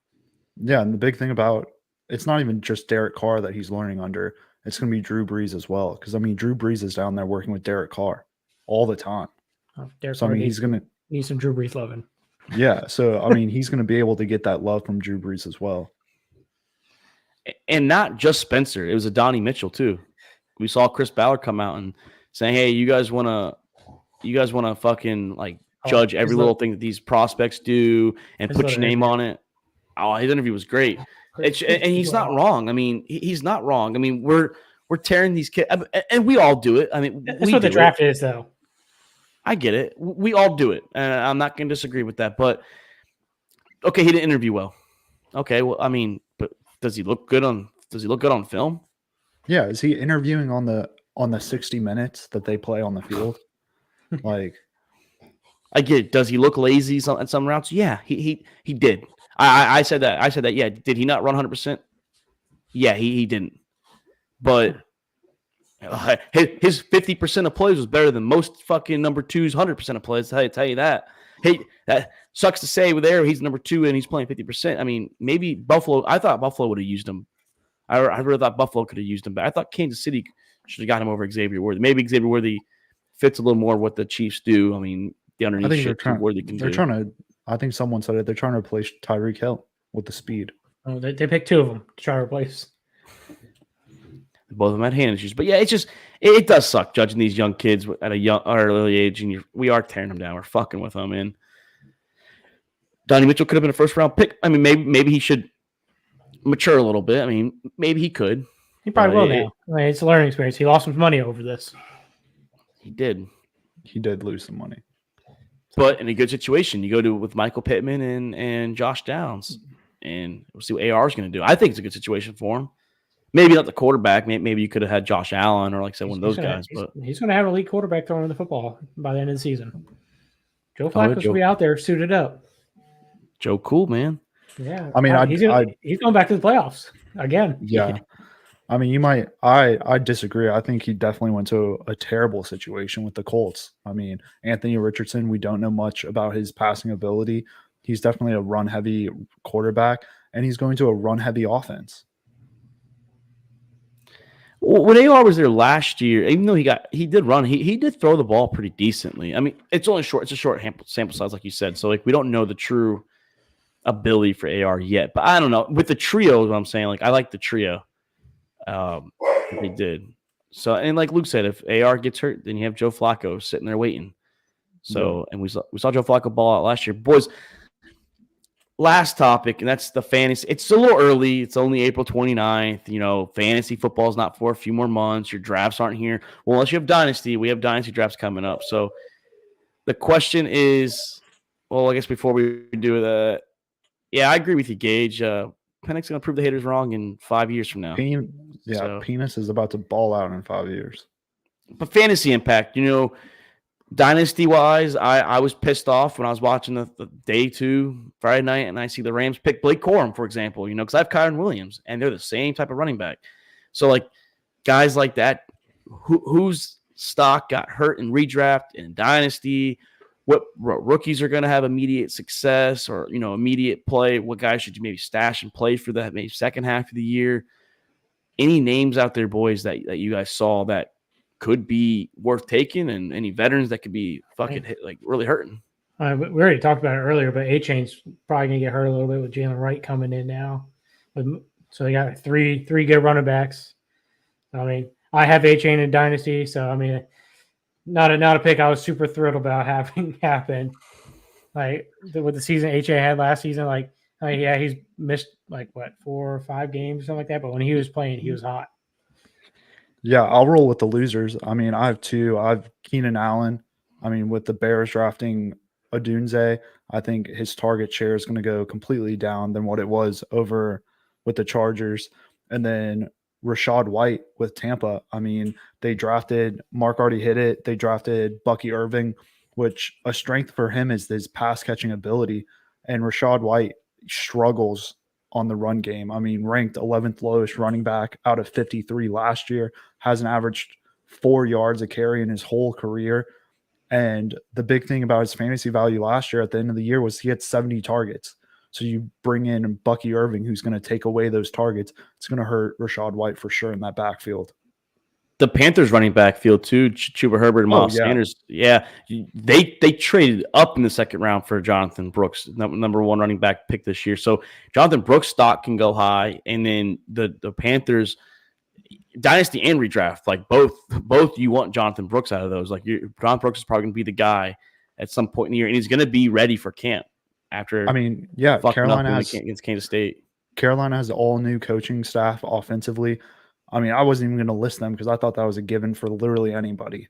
Yeah, and the big thing about it's not even just Derek Carr that he's learning under. It's going to be Drew Brees as well. Because, I mean, Drew Brees is down there working with Derek Carr all the time. So, I mean, he's going to need some Drew Brees loving. Yeah. So, I mean, he's going to be able to get that love from Drew Brees as well. And not just Spencer. It was a Donnie Mitchell, too. We saw Chris Ballard come out and say, hey, you guys want to fucking, like, judge every little thing that these prospects do and put your name on it. Oh, his interview was great. And he's not wrong. I mean, he's not wrong. I mean, we're tearing these kids, and we all do it. I mean, that's what the draft is, though. I get it. We all do it, and I'm not going to disagree with that. But okay, he didn't interview well. Okay, well, I mean, but does he look good on film? Yeah, is he interviewing on the 60 minutes that they play on the field? Like, I get it. Does he look lazy at some routes? Yeah, he did. I said that. Yeah. Did he not run 100%? Yeah, he didn't. but his 50% of plays was better than most fucking number twos 100% of plays. I tell you that. Hey, that sucks to say. With there, he's number 2 and he's playing 50%. I mean, maybe Buffalo. I thought Buffalo would have used him. I really thought Buffalo could have used him, but I thought Kansas City should have got him over Xavier Worthy. Maybe Xavier Worthy fits a little more what the Chiefs do. I mean, the underneath shit Worthy can do. They're trying to. I think someone said it. They're trying to replace Tyreek Hill with the speed. Oh, they picked 2 of them to try to replace. Both of them had hand issues, but yeah, it's just it does suck judging these young kids at a young or early age, and we are tearing them down. We're fucking with them, and Donnie Mitchell could have been a first round pick. I mean, maybe he should mature a little bit. I mean, maybe he could. He probably will now. I mean, it's a learning experience. He lost some money over this. He did. He did lose some money, but in a good situation, you go with Michael Pittman and Josh Downs, and we'll see what AR is going to do. I think it's a good situation for him. Maybe not the quarterback. Maybe you could have had Josh Allen or like I said, one of those guys. But he's going to have an elite quarterback throwing the football by the end of the season. Joe Flacco's will be out there suited up. Joe, cool man. Yeah, I mean, he's going back to the playoffs again. Yeah, I mean, you might. I disagree. I think he definitely went to a terrible situation with the Colts. I mean, Anthony Richardson. We don't know much about his passing ability. He's definitely a run-heavy quarterback, and he's going to a run-heavy offense. When AR was there last year, even though he did run, he did throw the ball pretty decently. I mean, it's a short sample size, like you said. So like we don't know the true ability for AR yet. But I don't know. With the trio, is what I'm saying. Like I like the trio. They did. So and like Luke said, if AR gets hurt, then you have Joe Flacco sitting there waiting. So and we saw Joe Flacco ball out last year. Boys, last topic, and that's the fantasy. It's a little early. It's only April 29th. You know, fantasy football is not for a few more months. Your drafts aren't here. Well, unless you have Dynasty, we have Dynasty drafts coming up. So the question is, well, I guess before we do that, yeah, I agree with you, Gage. Penix going to prove the haters wrong in 5 years from now. Penis is about to ball out in 5 years. But fantasy impact, you know, Dynasty-wise, I was pissed off when I was watching the day 2 Friday night, and I see the Rams pick Blake Corum, for example, you know, because I have Kyron Williams, and they're the same type of running back. So, like, guys like that, whose stock got hurt in redraft and Dynasty, what rookies are going to have immediate success or, you know, immediate play, what guys should you maybe stash and play for that maybe second half of the year? Any names out there, boys, that you guys saw that could be worth taking, and any veterans that could be fucking really hurting? We already talked about it earlier, but A-Chain's probably going to get hurt a little bit with Jalen Wright coming in now. So they got three good running backs. I mean, I have A-Chain in Dynasty, so I mean, not a pick I was super thrilled about having happen. Like with the season A-Chain had last season, yeah, he's missed 4 or 5 games or something like that, but when he was playing, he was hot. Yeah, I'll roll with the losers. I mean, I have 2. I have Keenan Allen. I mean, with the Bears drafting Odunze, I think his target share is going to go completely down than what it was over with the Chargers. And then Rachaad White with Tampa. I mean, they drafted – Mark already hit it. They drafted Bucky Irving, which a strength for him is his pass-catching ability. And Rachaad White struggles on the run game. I mean, ranked 11th lowest running back out of 53 last year, hasn't averaged 4 yards a carry in his whole career. And the big thing about his fantasy value last year at the end of the year was he had 70 targets. So you bring in Bucky Irving, who's going to take away those targets. It's going to hurt Rachaad White for sure in that backfield. The Panthers running back field too, Chuba Herbert and Miles Sanders. Yeah, they traded up in the second round for Jonathan Brooks, number 1 running back pick this year. So Jonathan Brooks' stock can go high, and then the Panthers dynasty and redraft, like both you want Jonathan Brooks out of those. Like Jonathan Brooks is probably going to be the guy at some point in the year, and he's going to be ready for camp after. I mean, yeah, Carolina has against Kansas State. Carolina has all new coaching staff offensively. I mean, I wasn't even going to list them because I thought that was a given for literally anybody.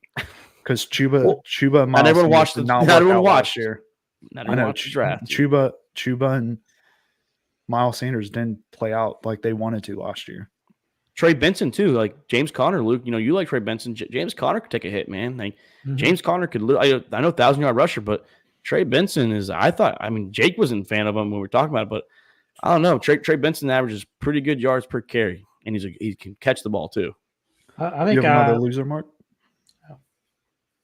Because Chuba, not everyone watched the not everyone watched year. I know draft. Chuba and Miles Sanders didn't play out like they wanted to last year. Trey Benson too, like James Conner. Luke, you know you like Trey Benson. James Conner could take a hit, man. Like James Conner could. I know 1,000-yard rusher, but Trey Benson is. I mean, Jake wasn't a fan of him when we were talking about it, but I don't know. Trey Benson averages pretty good yards per carry. and he can catch the ball too. I You think have another loser, Mark?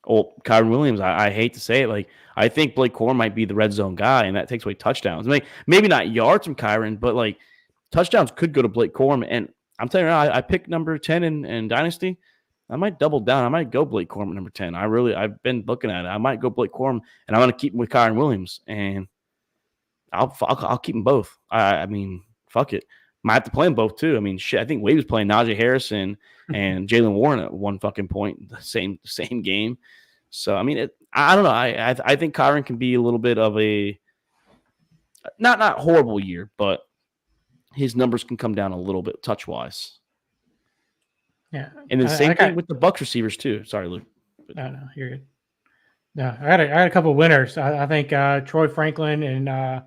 Well, Kyron Williams, I hate to say it, like I think Blake Corum might be the red zone guy, and that takes away touchdowns. I mean, maybe not yards from Kyron, but like touchdowns could go to Blake Corum. And I'm telling you now, I picked number 10 in Dynasty. I might double down. I might go Blake Corum at number 10. I've been looking at it. I might go Blake Corum, and I'm going to keep him with Kyron Williams, and I'll keep them both. I mean, fuck it. Might have to play them both too. I mean, shit. I think Wade was playing Najee Harrison and Jaylen Warren at one fucking point, the same game. So I mean, I don't know. I think Kyron can be a little bit of a not horrible year, but his numbers can come down a little bit touch wise. Yeah, and then same thing with the Bucs receivers too. Sorry, Luke. No, you're good. No, I had a couple of winners. I think Troy Franklin and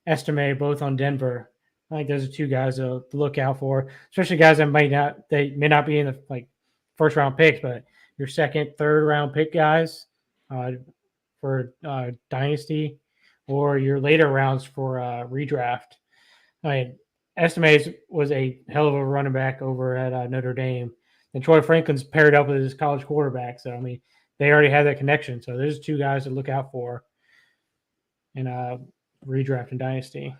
Estime both on Denver. I think those are two guys to look out for, especially guys that may not be in the first round picks, but your second, third round pick guys for Dynasty, or your later rounds for redraft. I mean, Estime was a hell of a running back over at Notre Dame, and Troy Franklin's paired up with his college quarterback. So I mean, they already have that connection. So there's two guys to look out for in redraft and Dynasty.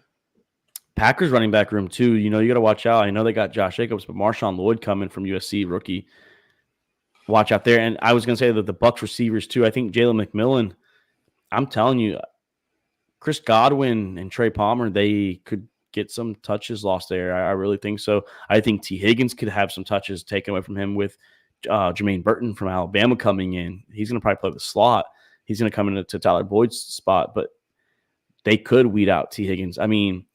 Packers running back room too. You know, you got to watch out. I know they got Josh Jacobs, but Marshawn Lloyd coming from USC, rookie. Watch out there. And I was going to say that the Bucs receivers too. I think Jalen McMillan. I'm telling you, Chris Godwin and Trey Palmer, they could get some touches lost there. I really think so. I think T. Higgins could have some touches taken away from him with Jermaine Burton from Alabama coming in. He's going to probably play the slot. He's going to come into Tyler Boyd's spot, but they could weed out T. Higgins. I mean,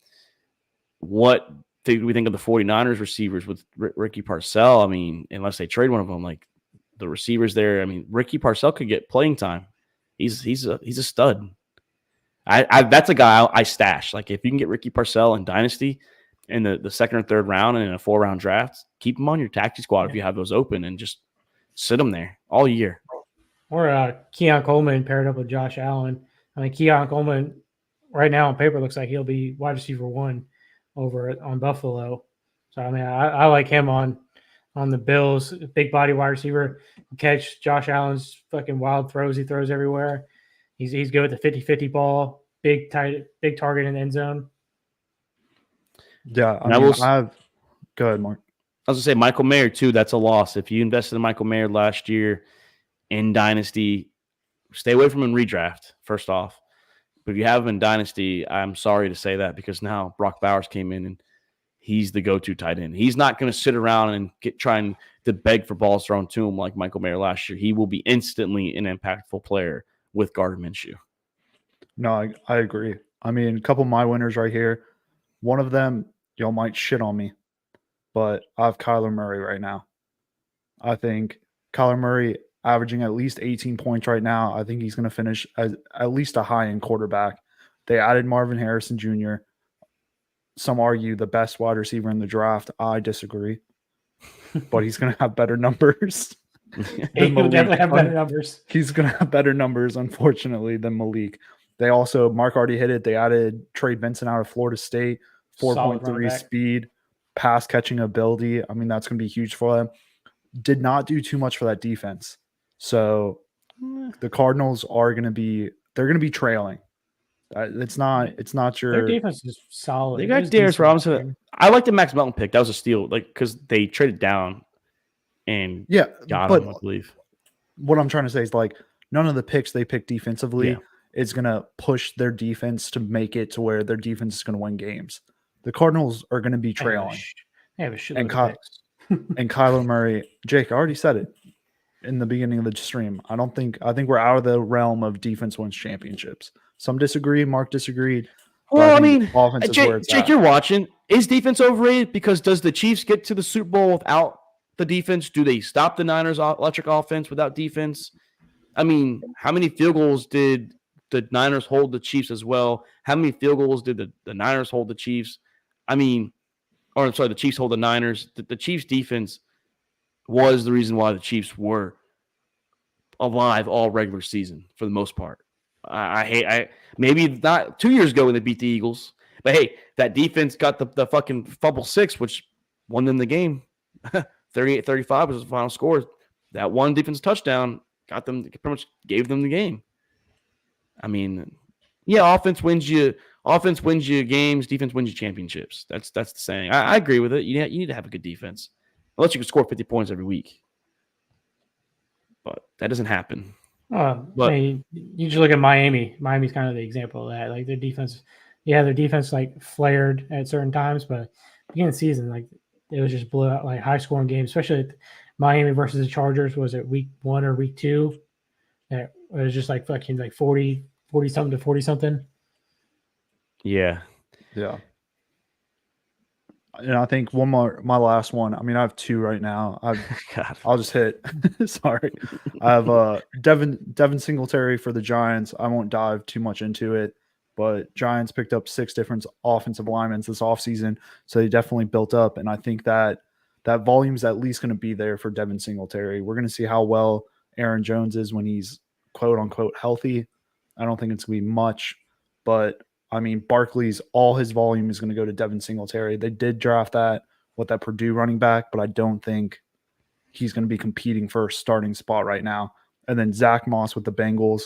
what do we think of the 49ers receivers with Ricky Parcell? I mean, unless they trade one of them, like the receivers there. I mean, Ricky Parcell could get playing time. He's a stud. That's a guy I stash. Like if you can get Ricky Parcell in Dynasty in the second or third round and in a 4-round draft, keep him on your taxi squad if you have those open and just sit them there all year. Or Keon Coleman paired up with Josh Allen. I mean, Keon Coleman right now on paper looks like he'll be wide receiver 1 over on Buffalo. So I mean, I like him on the Bills. Big body wide receiver, catch Josh Allen's fucking wild throws he throws everywhere. He's good with the 50-50 ball, big target in the end zone. Yeah, go ahead, Mark. I was gonna say Michael Mayer too. That's a loss. If you invested in Michael Mayer last year in Dynasty, stay away from him in redraft. First off, but if you have him in Dynasty, I'm sorry to say that because now Brock Bowers came in and he's the go-to tight end. He's not going to sit around and trying to beg for balls thrown to him like Michael Mayer last year. He will be instantly an impactful player with Gardner Minshew. No, I agree. I mean, a couple of my winners right here. One of them, y'all might shit on me, but I have Kyler Murray right now. I think Kyler Murray averaging at least 18 points right now. I think he's going to finish as at least a high-end quarterback. They added Marvin Harrison Jr. Some argue the best wide receiver in the draft. I disagree, but he's going to have better numbers. He'll definitely have better numbers. He's going to have better numbers, unfortunately, than Malik. They also, Mark already hit it. They added Trey Benson out of Florida State, 4.3 speed, pass catching ability. I mean, that's going to be huge for them. Did not do too much for that defense. So the Cardinals are going to be, they're going to be trailing. It's not your. Their defense is solid. They got Darius Robinson. I like the Max Melton pick. That was a steal, like because they traded down and got him, I believe. What I'm trying to say is like none of the picks they picked defensively is going to push their defense to make it to where their defense is going to win games. The Cardinals are going to be trailing. They have a shitload and of picks. And Kyler Murray, Jake, I already said it in the beginning of the stream. I think we're out of the realm of defense wins championships. Some disagree. Mark disagreed. Well, I mean, offense is where it's Jake, at. you're watching. Is defense overrated? Because does the Chiefs get to the Super Bowl without the defense? Do they stop the Niners' electric offense without defense? I mean, how many field goals did the Niners hold the Chiefs as well? How many field goals did the Niners hold the Chiefs? I mean, or I'm sorry, the Chiefs hold the Niners. The Chiefs' defense was the reason why the Chiefs were alive all regular season for the most part. I maybe not 2 years ago when they beat the Eagles, but hey, that defense got the fucking fumble 6, which won them the game. 38-35 was the final score. That one defensive touchdown got them, pretty much gave them the game. I mean, yeah, offense wins you games, defense wins you championships. That's the saying. I agree with it. You need to have a good defense, unless you can score 50 points every week. But that doesn't happen. I mean, you just look at Miami. Miami's kind of the example of that. Like their defense, their defense like flared at certain times, but beginning of the season, like it was just blew out, like high scoring games, especially Miami versus the Chargers. Was it week 1 or week 2? It was just like fucking like 40 something to 40 something. Yeah. And I think my last one. I mean, I have 2 right now. I'll just hit. Sorry. I have Devin Singletary for the Giants. I won't dive too much into it, but Giants picked up 6 different offensive linemen this offseason, so they definitely built up. And I think that volume is at least going to be there for Devin Singletary. We're going to see how well Aaron Jones is when he's quote unquote healthy. I don't think it's going to be much, but I mean, Barkley's all his volume is going to go to Devin Singletary. They did draft that Purdue running back, but I don't think he's going to be competing for a starting spot right now. And then Zach Moss with the Bengals,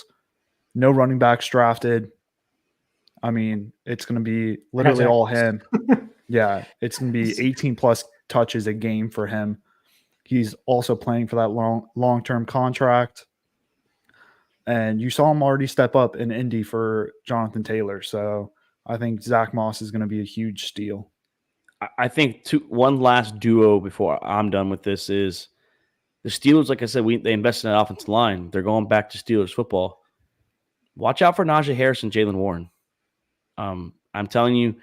no running backs drafted. I mean, it's going to be literally all him. Yeah, it's going to be 18 plus touches a game for him. He's also playing for that long-term contract. And you saw him already step up in Indy for Jonathan Taylor. So I think Zach Moss is going to be a huge steal. I think one last duo before I'm done with this is the Steelers. Like I said, they invested in that offensive line. They're going back to Steelers football. Watch out for Najee Harris and Jaylen Warren. I'm telling you,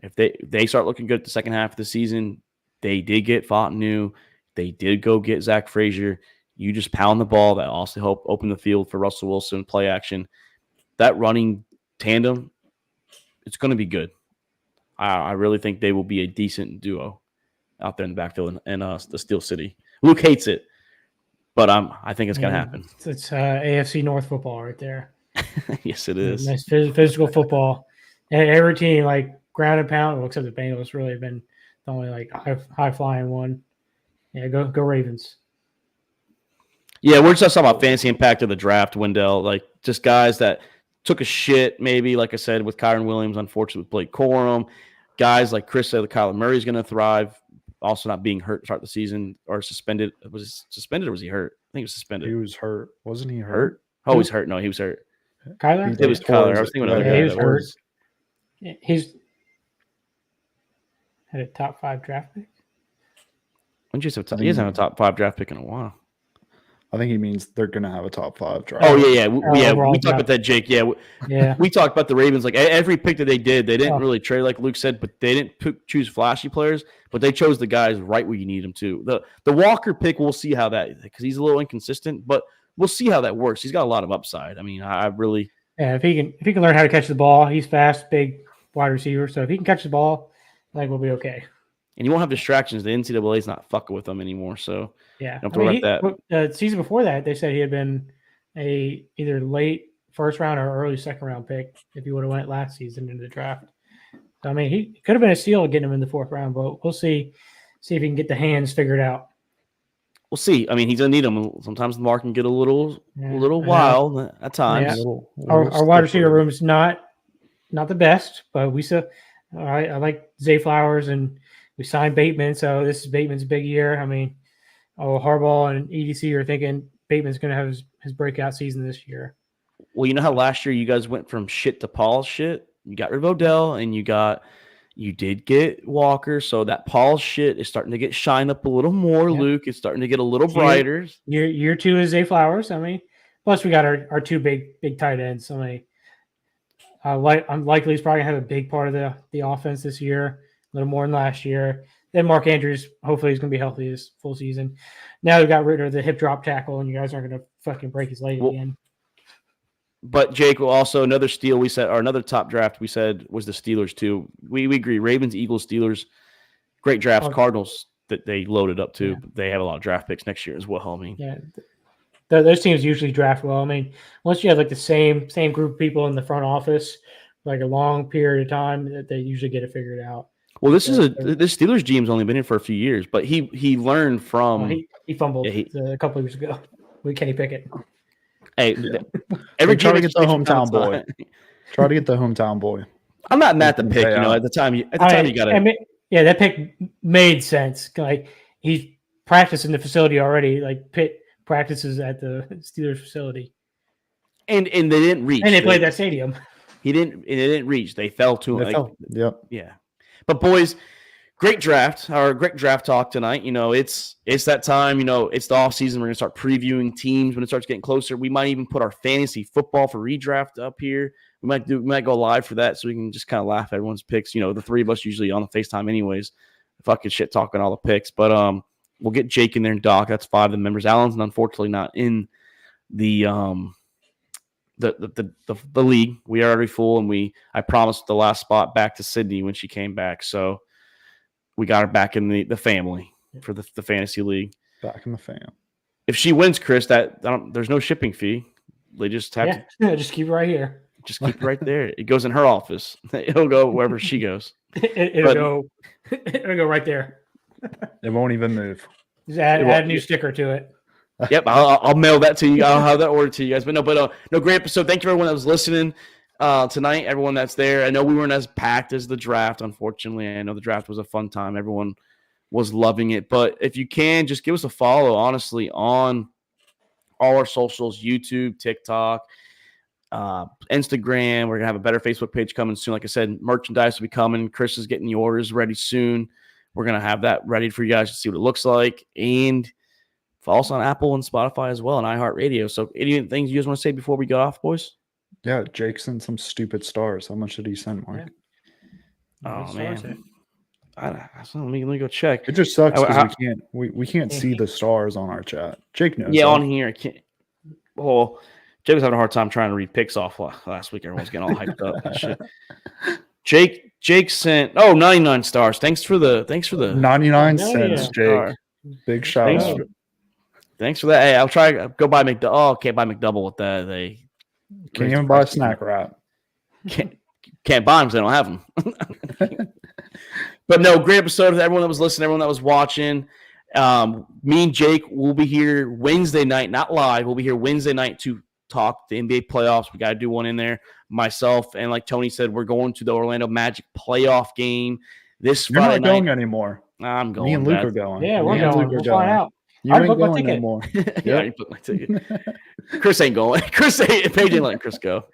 if they start looking good at the second half of the season, they did get Fontenot. They did go get Zach Frazier. You just pound the ball. That also help open the field for Russell Wilson, play action. That running tandem, it's going to be good. I really think they will be a decent duo out there in the backfield in the Steel City. Luke hates it, but I think it's going to happen. It's AFC North football right there. Yes, it is. Nice physical football. And every team, like ground and pound, except the Bengals, really have been the only like high flying one. Yeah, go Ravens. Yeah, we're just talking about fantasy impact of the draft, Wendell. Like just guys that took a shit, maybe, like I said, with Kyron Williams, unfortunately with Blake Corum. Guys like Chris said, Kyler Murray's going to thrive. Also not being hurt to start the season or suspended. Was he suspended or was he hurt? I think he was suspended. He was hurt. Wasn't he hurt? Oh, he's hurt. No, he was hurt. Kyler? It was Kyler. I was thinking another guy. He was hurt. He's had a top 5 draft pick. He hasn't had a top 5 draft pick in a while. I think he means they're going to have a top 5 draft. Oh, yeah. We talked about that, Jake. Yeah. We talked about the Ravens. Like every pick that they didn't really trade, like Luke said, but they didn't choose flashy players, but they chose the guys right where you need them to. The Walker pick, we'll see how that, because he's a little inconsistent, but we'll see how that works. He's got a lot of upside. I mean, I really. Yeah, if he can learn how to catch the ball, he's fast, big wide receiver. So if he can catch the ball, I think we'll be okay. And you won't have distractions. The NCAA is not fucking with them anymore. So yeah, don't worry about that. The season before that, they said he had been a either late first round or early second round pick if he would have went last season into the draft. So I mean, he could have been a steal getting him in the 4th round, but we'll see if he can get the hands figured out. We'll see. I mean, he's gonna need them. Sometimes the mark can get a little wild at times. Yeah. Our wide receiver room is not the best, but we still. I like Zay Flowers and. We signed Bateman, so this is Bateman's big year. I mean, Harbaugh and EDC are thinking Bateman's going to have his breakout season this year. Well, you know how last year you guys went from shit to Paul shit? You got rid of Odell, and you did get Walker, so that Paul shit is starting to get shine up a little more, yeah. Luke. It's starting to get a little brighter. Year 2 is Zay Flowers. I mean, plus we got our 2 big tight ends. I mean, I'm likely he's probably going to have a big part of the offense this year. A little more than last year. Then Mark Andrews, hopefully he's going to be healthy this full season. Now we got rid of the hip drop tackle, and you guys aren't going to fucking break his leg again. But Jake, also another steal we said, or another top draft we said was the Steelers too. We agree. Ravens, Eagles, Steelers, great drafts. Cardinals that they loaded up too. Yeah. They have a lot of draft picks next year as well. I mean, yeah, those teams usually draft well. I mean, once you have like the same group of people in the front office, like a long period of time, they usually get it figured out. Well, this Steelers GM's only been here for a few years, but he learned from. He fumbled Yeah, a couple of years ago with Kenny Pickett. Hey, Every every try to GM get the hometown boy. Try to get the hometown boy. I'm not mad at the pick. Yeah. At the time, you got to. Yeah, that pick made sense. Like he's practicing the facility already. Like Pitt practices at the Steelers facility, And they didn't reach. and they played that stadium. They didn't reach. They fell to him. Yep. Yeah. But boys, great draft talk tonight. It's that time. It's the off season. We're gonna start previewing teams when it starts getting closer. We might even put our fantasy football for redraft up here. We might go live for that so we can just kind of laugh at everyone's picks. The three of us usually on the FaceTime anyways. Fucking shit talking all the picks. But we'll get Jake in there and Doc. That's 5 of the members. Alan's unfortunately not in the league. We are already full, and I promised the last spot back to Sydney when she came back. So we got her back in the family for the fantasy league. Back in the fam. If she wins, Chris, there's no shipping fee. They just have to just keep it right here. Just keep it right there. It goes in her office. It'll go wherever she goes. It'll go right there. It won't even move. Just add a new sticker to it. Yep, I'll mail that to you. I'll have that ordered to you guys. But no, great episode. Thank you everyone that was listening tonight. Everyone that's there. I know we weren't as packed as the draft. Unfortunately, I know the draft was a fun time. Everyone was loving it. But if you can, just give us a follow. Honestly, on all our socials: YouTube, TikTok, Instagram. We're gonna have a better Facebook page coming soon. Like I said, merchandise will be coming. Chris is getting the orders ready soon. We're gonna have that ready for you guys to see what it looks like, and follow us on Apple and Spotify as well, and iHeartRadio. So, any things you guys want to say before we go off, boys? Yeah, Jake sent some stupid stars. How much did he send, Mark? Yeah. Oh man, let me go check. It just sucks because we can't see the stars on our chat. Jake knows. Yeah, on here I can't. Well, Jake was having a hard time trying to read picks off last week. Everyone's getting all hyped up and shit. Jake sent 99 stars. Thanks for the 99 cents, Jake. Big shout out. Thanks for that. Hey, I'll try go buy McDouble. Oh, can't buy McDouble with that. They can't even buy a snack wrap. Can't buy them because they don't have them. But no, great episode of everyone that was listening, everyone that was watching. Me and Jake will be here Wednesday night, not live. We'll be here Wednesday night to talk the NBA playoffs. We got to do one in there. Myself and like Tony said, we're going to the Orlando Magic playoff game this Friday night. You're not going anymore. I'm going. Me and Luke are going. Yeah, we're going. We'll find out. You ain't going anymore. Yeah, I put my ticket. Chris ain't going. Paige ain't letting Chris go.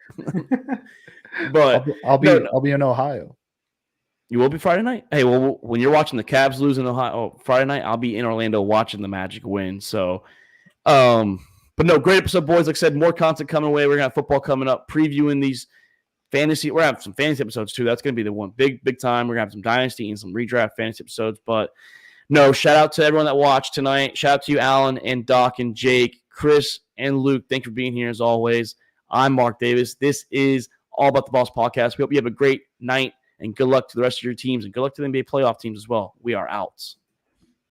But I'll be in Ohio. You will be Friday night? Hey, well, when you're watching the Cavs lose in Ohio Friday night, I'll be in Orlando watching the Magic win. So, but no, great episode, boys. Like I said, more content coming away. We're gonna have football coming up, previewing these fantasy. We're gonna have some fantasy episodes too. That's gonna be the one big time. We're gonna have some dynasty and some redraft fantasy episodes. But no, shout out to everyone that watched tonight. Shout out to you, Alan and Doc and Jake, Chris and Luke. Thanks for being here as always. I'm Mark Davis. This is All About the Boss podcast. We hope you have a great night and good luck to the rest of your teams and good luck to the NBA playoff teams as well. We are out.